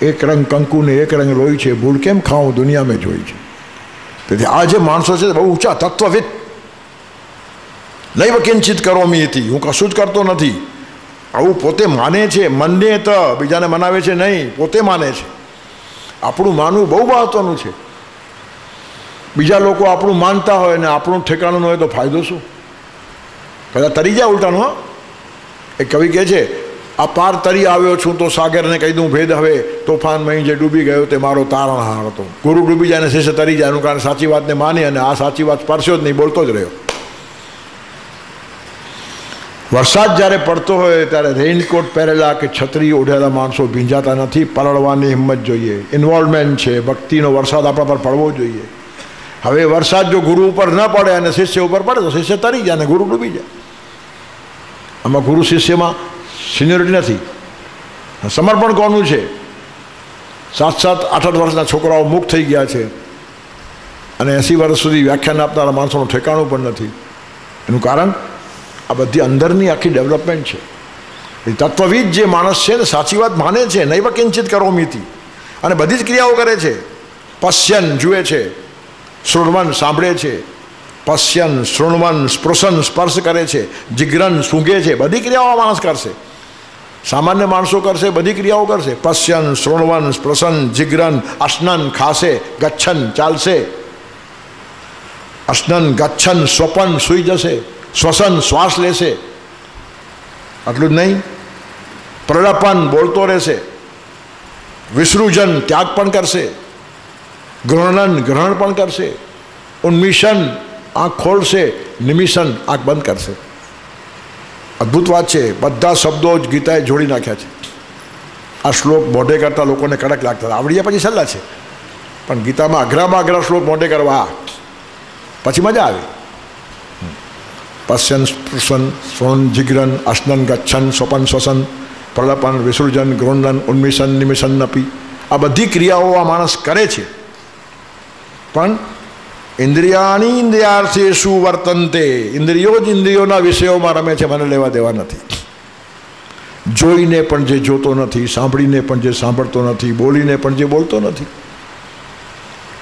એક રંગ કંકુ ને એક રંગ લોહી છે, ભૂલ કેમ ખાઉં દુનિયા મેં જોઈ છે. તેથી આ જે માણસો છે બહુ ઊંચા તત્વવિદ. નૈવ કિંચિત કરોમી હતી, હું કશું જ કરતો નથી, આવું પોતે માને છે. મનને તો બીજાને મનાવે છે નહીં, પોતે માને છે. આપણું માનવું બહુ મહત્વનું છે. બીજા લોકો આપણું માનતા હોય ને આપણું ઠેકાણું હોય તો ફાયદો શું? કદાચ તરી જાય ઉલટાનું. હા, એક કવિ કહે છે, આ પાર તરી આવ્યો છું તો સાગરને કહી દઉં ભેદ હવે, તોફાનમાં જે ડૂબી ગયો તે મારો તારણહાર હતો. ગુરુ ડૂબી જાય ને શિષ્ય તરી જાય, એનું કારણ સાચી વાતને માની અને આ સાચી વાત સ્પર્શ્યો જ નહીં, બોલતો જ રહ્યો. વરસાદ જ્યારે પડતો હોય ત્યારે રેઇનકોટ પહેરેલા કે છત્રી ઓઢેલા માણસો ભીંજાતા નથી. પલળવાની હિંમત જોઈએ, ઇન્વોલ્વમેન્ટ છે. ભક્તિનો વરસાદ આપણા પર પડવો જોઈએ. હવે વરસાદ જો ગુરુ ઉપર ન પડે અને શિષ્ય ઉપર પડે તો શિષ્ય તરી જાય અને ગુરુ ડૂબી જાય. આમાં ગુરુ શિષ્યમાં સિનિયોરિટી નથી. સમર્પણ કોનું છે? 7-7, 8-8 વર્ષના છોકરાઓ મુક્ત થઈ ગયા છે અને 80 વર્ષ સુધી વ્યાખ્યાન આપનારા માણસોનું ઠેકાણું પણ નથી. એનું કારણ આ બધી અંદરની આખી ડેવલપમેન્ટ છે. એ તત્વવિદ જે માણસ છે ને સાચી વાત માને છે. નૈવ કિંચિત કરોમીથી, અને બધી જ ક્રિયાઓ કરે છે. પશ્યન જુએ છે, શૃણવન સાંભળે છે, પશ્યન શૃણવન સ્પૃશન સ્પર્શ કરે છે, જિગ્રન સૂંઘે છે. બધી ક્રિયાઓ માણસ કરશે. સામાન્ય માણસો કરશે, બધી ક્રિયાઓ કરશે. પશ્યન શૃણવન સ્પૃશન જિગ્રન, અશ્નન ખાશે, ગચ્છન ચાલશે, અશ્નન ગચ્છન સ્વપન સૂઈ જશે, શ્વસન શ્વાસ લેશે. આટલું જ નહીં, પ્રલપન બોલતો રહેશે, વિસૃજન ત્યાગ પણ કરશે, ગ્રહણન ગ્રહણ પણ કરશે, ઉન્મિશન આંખ ખોલશે, નિમિશન આંખ બંધ કરશે. અદ્ભુત વાત છે. બધા શબ્દો જ ગીતાએ જોડી નાખ્યા છે. આ શ્લોક મોઢે કરતા લોકોને કડક લાગતા આવડી જાય પછી સલ્લા છે, પણ ગીતામાં અઘરામાં અઘરા શ્લોક મોઢે કરવા પછી મજા આવે. પશ્યન સ્પૃશન સ્વન જિગ્રન અશ્નન ગચ્છન સ્વપન શ્વસન પ્રલપન વિસર્જન ગૃહણન ઉન્મિશન નિમિશન અપી. આ બધી ક્રિયાઓ આ માણસ કરે છે. પણ ઇન્દ્રિયાની ઇન્દ્રિયાર્થેષુ વર્તન્તે, ઇન્દ્રિયો જ ઇન્દ્રિયોના વિષયોમાં રમે છે, મને લેવા દેવા નથી. જોઈને પણ જે જોતો નથી, સાંભળીને પણ જે સાંભળતો નથી, બોલીને પણ જે બોલતો નથી.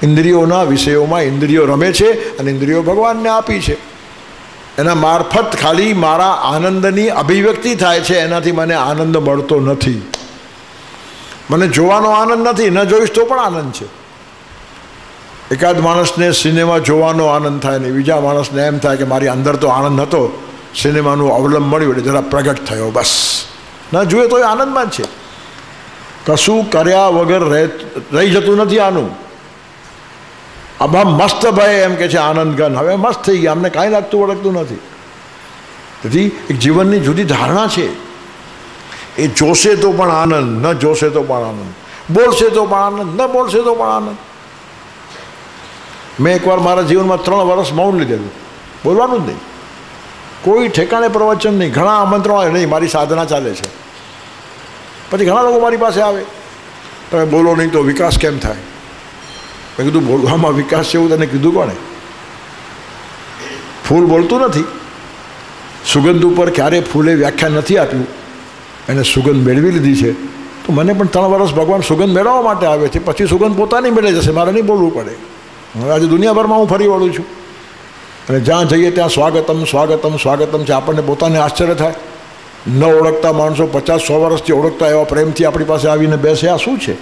ઇન્દ્રિયોના વિષયોમાં ઇન્દ્રિયો રમે છે અને ઇન્દ્રિયો ભગવાનને આપી છે. એના મારફત ખાલી મારા આનંદની અભિવ્યક્તિ થાય છે, એનાથી મને આનંદ મળતો નથી. મને જોવાનો આનંદ નથી, ન જોઈશ તો પણ આનંદ છે. એકાદ માણસને સિનેમા જોવાનો આનંદ થાય ને બીજા માણસને એમ થાય કે મારી અંદર તો આનંદ હતો, સિનેમાનું અવલંબ મળ્યું એટલે જરા પ્રગટ થયો, બસ. ન જુએ તો એ આનંદમાં જ છે. કશું કર્યા વગર રહી જતું નથી આનું. આબા મસ્ત ભાઈ એમ કે છે આનંદ ગન, હવે મસ્ત થઈ ગયા, અમને કાંઈ લાગતું વળગતું નથી. તેથી એક જીવનની જુદી ધારણા છે. એ જોશે તો પણ આનંદ, ન જોશે તો પણ આનંદ, બોલશે તો પણ આનંદ, ન બોલશે તો પણ આનંદ. મેં એકવાર મારા જીવનમાં 3 વર્ષ મૌન લીધેલું, બોલવાનું જ નહીં, કોઈ ઠેકાણે પ્રવચન નહીં, ઘણા આમંત્રણો નહીં, મારી સાધના ચાલે છે. પછી ઘણા લોકો મારી પાસે આવે, તમે બોલો નહીં તો વિકાસ કેમ થાય? મેં કીધું બોલવામાં વિકાસ છે એવું તને કીધું કોણે? ફૂલ બોલતું નથી. સુગંધ ઉપર ક્યારે ફૂલે વ્યાખ્યા નથી આપ્યું, એને સુગંધ મેળવી લીધી છે. તો મને પણ 3 વર્ષ ભગવાન સુગંધ મેળવવા માટે આવે છે, પછી સુગંધ પોતાની મેળવી જશે, મારે નહીં બોલવું પડે. હવે આજે દુનિયાભરમાં હું ફરી વળું છું અને જ્યાં જઈએ ત્યાં સ્વાગતમ સ્વાગતમ સ્વાગતમ છે. આપણને પોતાને આશ્ચર્ય થાય. ન ઓળખતા માણસો 50-100 વર્ષથી ઓળખતા એવા પ્રેમથી આપણી પાસે આવીને બેસે. આ શું છે?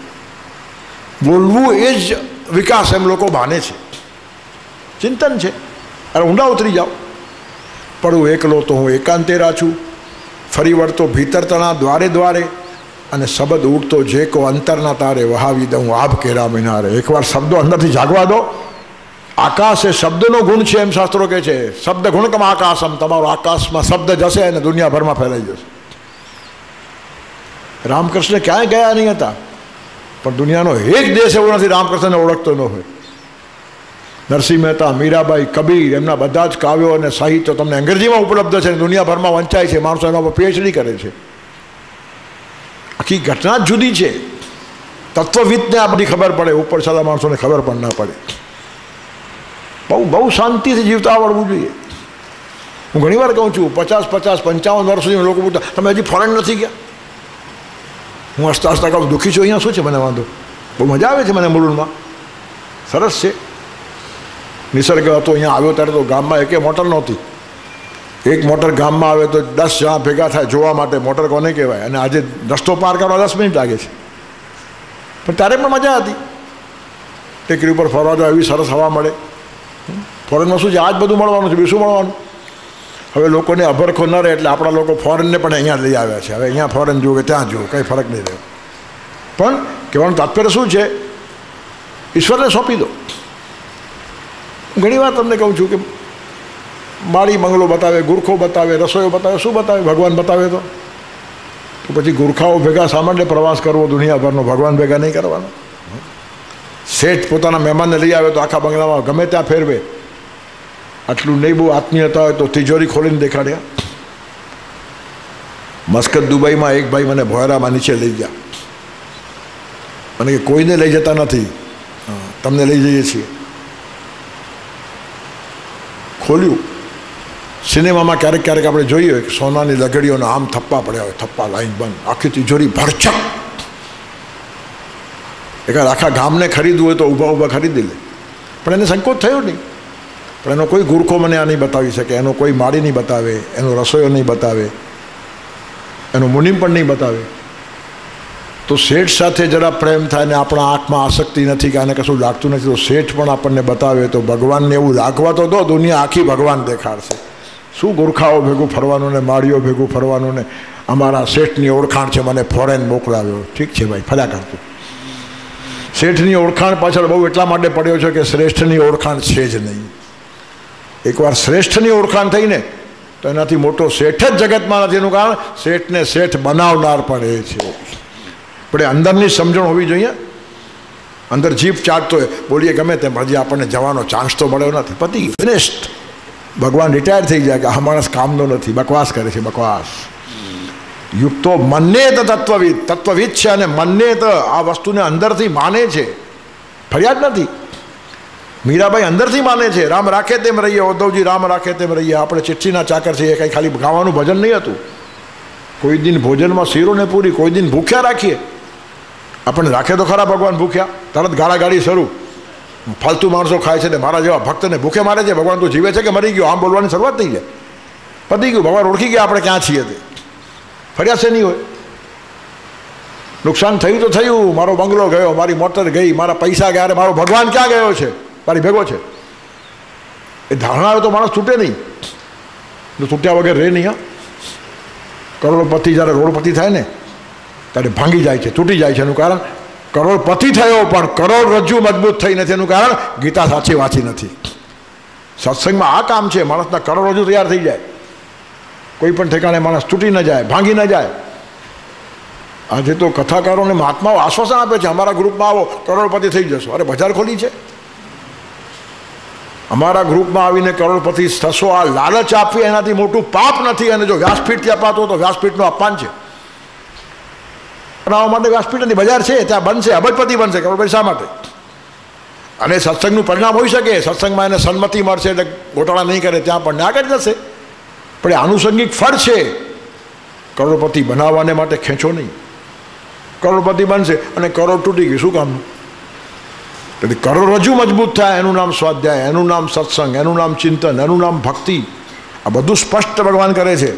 બોલવું એ જ વિકાસ એમ લોકો માને છે, ચિંતન છે. અરે ઊંડા ઉતરી જાઓ. પડું એકલો તો હું એકાંતે રાચું, ફરી વળતો ભીતર તણા દ્વારે દ્વારે, અને શબ્દ ઉઠતો જે કો અંતરના તારે વહાવી દઉં આભ કેરા મિનારે. એકવાર શબ્દો અંદરથી જાગવા દો. આકાશ એ શબ્દનો ગુણ છે એમ શાસ્ત્રો કહે છે. શબ્દ ગુણકમ આકાશમ. તમારો આકાશમાં શબ્દ જશે અને દુનિયાભરમાં ફેલાઈ જશે. રામકૃષ્ણ ક્યાંય ગયા નહીં હતા, પણ દુનિયાનો એક દેશ એવો નથી રામકૃષ્ણને ઓળખતો ન હોય. નરસિંહ મહેતા, મીરાબાઈ, કબીર, એમના બધા જ કાવ્યો અને સાહિત્ય તમને અંગ્રેજીમાં ઉપલબ્ધ છે, દુનિયાભરમાં વંચાય છે. માણસો એના પર પીએચડી કરે છે. આખી ઘટના જ જુદી છે. તત્વવિદને આ બધી ખબર પડે, ઉપર છતાં માણસોને ખબર પણ ના પડે. બહુ શાંતિથી જીવતા આવડવું જોઈએ. હું ઘણી વાર કહું છું, 50, 55 વર્ષ સુધી લોકો પૂછતા તમે હજી ફોરેન નથી ગયા? હું હસતા હસતા કહું દુઃખી છું, અહીંયા શું છે, મને વાંધો, બહુ મજા આવે છે મને મુલુંડમાં, સરસ છે. નિસર્ગ હતો, અહીંયા આવ્યો ત્યારે તો ગામમાં એકે મોટર નહોતી. એક મોટર ગામમાં આવે તો 10 જણા ભેગા થાય જોવા માટે. મોટર કોને કહેવાય? અને આજે રસ્તો પાર કરવા 10 મિનિટ લાગે છે, પણ ત્યારે પણ મજા હતી. ટેકરી ઉપર ફરવા જાવ, એવી સરસ હવા મળે. ફોરેનમાં શું છે, આ જ બધું મળવાનું છે, બીજું શું મળવાનું? હવે લોકોને અભરખો ન રહે એટલે આપણા લોકો ફોરેનને પણ અહીંયા લઈ આવ્યા છે. હવે અહીંયા ફોરેન જુઓ કે ત્યાં જુઓ, કંઈ ફરક નહીં રહ્યો. પણ કહેવાનું તાત્પર્ય શું છે? ઈશ્વરને સોંપી દો. ઘણી વાર તમને કહું છું કે માળી બંગલો બતાવે, ગુરખો બતાવે, રસોઈઓ બતાવે, શું બતાવે? ભગવાન બતાવે તો પછી ગુરખાઓ ભેગા સામાન્ય પ્રવાસ કરવો દુનિયાભરનો, ભગવાન ભેગા નહીં કરવાનો. શેઠ પોતાના મહેમાનને લઈ આવે તો આખા બંગલામાં ગમે ત્યાં ફેરવે. આટલું નહીં બહુ આત્મીયતા હોય તો તિજોરી ખોલીને દેખાડ્યા. મસ્કત દુબઈમાં એક ભાઈ મને ભોયરામાં નીચે લઈ ગયા. મને કે કોઈને લઈ જતા નથી, તમને લઈ જઈએ છીએ. ખોલ્યું. સિનેમામાં ક્યારેક ક્યારેક આપણે જોઈએ કે સોનાની લગડીઓના આમ થપ્પા પડ્યા હોય, થપ્પા લાઈન બંધ, આખી તિજોરી ભરચક. એકાદ આખા ગામને ખરીદવું હોય તો ઊભા ઊભા ખરીદી લે. પણ એને સંકોચ થયો નહીં. પણ એનો કોઈ ગુરખો મને આ નહીં બતાવી શકે, એનો કોઈ માળી નહીં બતાવે, એનો રસોઈયો નહીં બતાવે, એનો મુનિમ પણ નહીં બતાવે. તો શેઠ સાથે જરા પ્રેમ થાય ને આપણા આંખમાં આસક્તિ નથી કે આને કશું લાગતું નથી, તો શેઠ પણ આપણને બતાવે તો ભગવાનને એવું લાગવા તો દો. દુનિયા આખી ભગવાન દેખાડશે. શું ગુરખાઓ ભેગું ફરવાનું ને માળીઓ ભેગું ફરવાનું ને અમારા શેઠની ઓળખાણ છે, મને ફોરેન મોકલાવ્યો. ઠીક છે ભાઈ, ફર્યા કરતું. શેઠની ઓળખાણ પાછળ બહુ એટલા માટે પડ્યો છે કે શ્રેષ્ઠની ઓળખાણ છે જ નહીં. એકવાર શ્રેષ્ઠની ઓળખાણ થઈને તો એનાથી મોટો શેઠ જ જગતમાં નથી. એનું કારણ શેઠને શેઠ બનાવનાર પણ એ છે. આપણે અંદરની સમજણ હોવી જોઈએ. અંદર જીભ ચાટતો હોય, બોલીએ ગમે તેમ, હજી આપણને જવાનો ચાન્સ તો મળ્યો નથી. પતિ ફિનિશ્ડ. ભગવાન રિટાયર થઈ જાય કે આ માણસ કામનો નથી, બકવાસ કરે છે, બકવાસ. યુક્તો મન્યેત તત્વવિદ. તત્વવિદ છે અને મન્યેત આ વસ્તુને અંદરથી માને છે, ફરિયાદ નથી. મીરાબાઈ અંદરથી માને છે. રામ રાખે તેમ રહીએ, ઉદ્ધવજી રામ રાખે તેમ રહીએ. આપણે ચિઠ્ઠીના ચાકર છીએ, કંઈ ખાલી ગાવાનું ભજન નહીં હતું. કોઈ દિન ભોજનમાં શીરોને પૂરી, કોઈ દિન ભૂખ્યા રાખીએ. આપણને રાખે તો ખરા ભગવાન ભૂખ્યા? તરત ગાળાગાળી શરૂ. ફાલતુ માણસો ખાય છે ને મારા જેવા ભક્તને ભૂખે મારે છે. ભગવાન તું જીવે છે કે મરી ગયો? આમ બોલવાની શરૂઆત થઈ જાય. પતી ગયું, ભગવાન ઓળખી ગયા આપણે ક્યાં છીએ તે. ફરિયાદ છે નહીં હોય. નુકસાન થયું તો થયું, મારો બંગલો ગયો, મારી મોટર ગઈ, મારા પૈસા ગયા, અરે મારો ભગવાન ક્યાં ગયો છે? મારી ભેગો છે. એ ધારણા હોય તો માણસ તૂટે નહીં. તૂટ્યા વગર રહે નહીં. હા, કરોડપતિ જ્યારે રોડપતિ થાય ને ત્યારે ભાંગી જાય છે, તૂટી જાય છે. એનું કારણ કરોડપતિ થયો પણ કરોડરજ્જુ મજબૂત થઈ નથી. એનું કારણ ગીતા સાચી વાંચી નથી. સત્સંગમાં આ કામ છે, માણસના કરોડરજ્જુ તૈયાર થઈ જાય. કોઈ પણ ઠેકાણે માણસ તૂટી ન જાય, ભાંગી ન જાય. આજે તો કથાકારોને મહાત્માઓ આશ્વાસન આપે છે, અમારા ગ્રુપમાં આવો કરોડપતિ થઈ જશો. અરે બજાર ખોલી છે. અમારા ગ્રુપમાં આવીને કરોડપતિ થશો, આ લાલચ આપવી એનાથી મોટું પાપ નથી. અને જો વ્યાસપીઠથી અપાતો તો વ્યાસપીઠનું અપમાન છે. બનાવવા માટે વ્યાસપીઠ નથી, બજાર છે, ત્યાં બનશે, અબજપતિ બનશે. કરોડપતિ શા માટે? અને સત્સંગનું પરિણામ હોઈ શકે, સત્સંગમાં એને સન્મતિ મળશે એટલે ગોટાળા નહીં કરે, ત્યાં પણ આગળ જશે. પણ એ આનુષંગિક ફળ છે. કરોડપતિ બનાવવાને માટે ખેંચો નહીં. કરોડપતિ બનશે અને કરોડ તૂટી ગયું, શું કામનું? તેથી કરોડરજ્જુ મજબૂત થાય, એનું નામ સ્વાધ્યાય, એનું નામ સત્સંગ, એનું નામ ચિંતન, એનું નામ ભક્તિ. આ બધું સ્પષ્ટ ભગવાન કરે છે.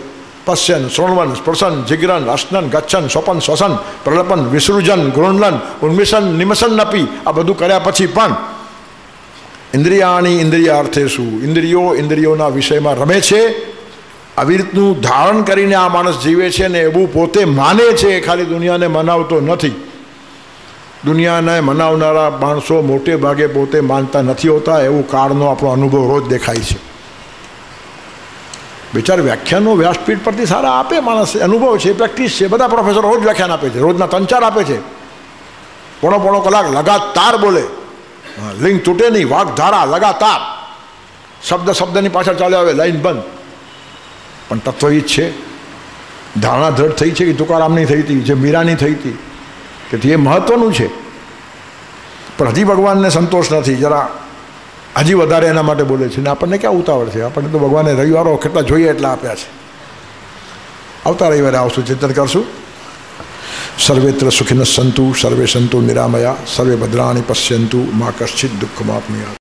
પશ્યન, શ્રોણવન, સ્પર્શન, જિગ્રન, અશ્નન, ગચ્છન, સ્વપન, શ્વસન, પ્રલપન, વિસૃજન, ગૃણલન, ઉન્મિશન, નિમસન નપી. આ બધું કર્યા પછી પણ ઇન્દ્રિયાણી ઇન્દ્રિયાર્થે શું? ઇન્દ્રિયોના વિષયમાં રમે છે આવી રીતનું ધારણ કરીને આ માણસ જીવે છે ને એવું પોતે માને છે, ખાલી દુનિયાને મનાવતો નથી. દુનિયાને મનાવનારા માણસો મોટે ભાગે પોતે માનતા નથી હોતા, એવું કાળનો આપણો અનુભવ રોજ દેખાય છે. વિચાર વ્યાખ્યાનો વ્યાસપીઠ પરથી સારા આપે માણસ, અનુભવ છે, પ્રેક્ટિસ છે. બધા પ્રોફેસરો રોજ વ્યાખ્યાન આપે છે, રોજના 3-4 આપે છે, પોણો કલાક લગાતાર બોલે, લિંગ તૂટે નહીં, વાઘધારા લગાતાર, શબ્દની પાછળ ચાલ્યો આવે, લાઈન બંધ. પણ તત્વ એ જ છે, ધારણા દ્રઢ થઈ છે કે તુકારામની થઈ હતી, જે મીરાની થઈ હતી, કે એ મહત્વનું છે. પણ હજી ભગવાનને સંતોષ નથી, જરા હજી વધારે એના માટે બોલે છે. ને આપણને ક્યાં ઉતાવળ છે? આપણને તો ભગવાને રવિવારો કેટલા જોઈએ એટલા આપ્યા છે. આવતા રવિવારે આવશું, ચિંતન કરશું. સર્વેત્ર સુખિનઃ સંતુ, સર્વે સંતુ નિરામયા, સર્વે ભદ્રાણિ પશ્યન્તુ, મા કશ્ચિત દુઃખમાપ્નુયાત.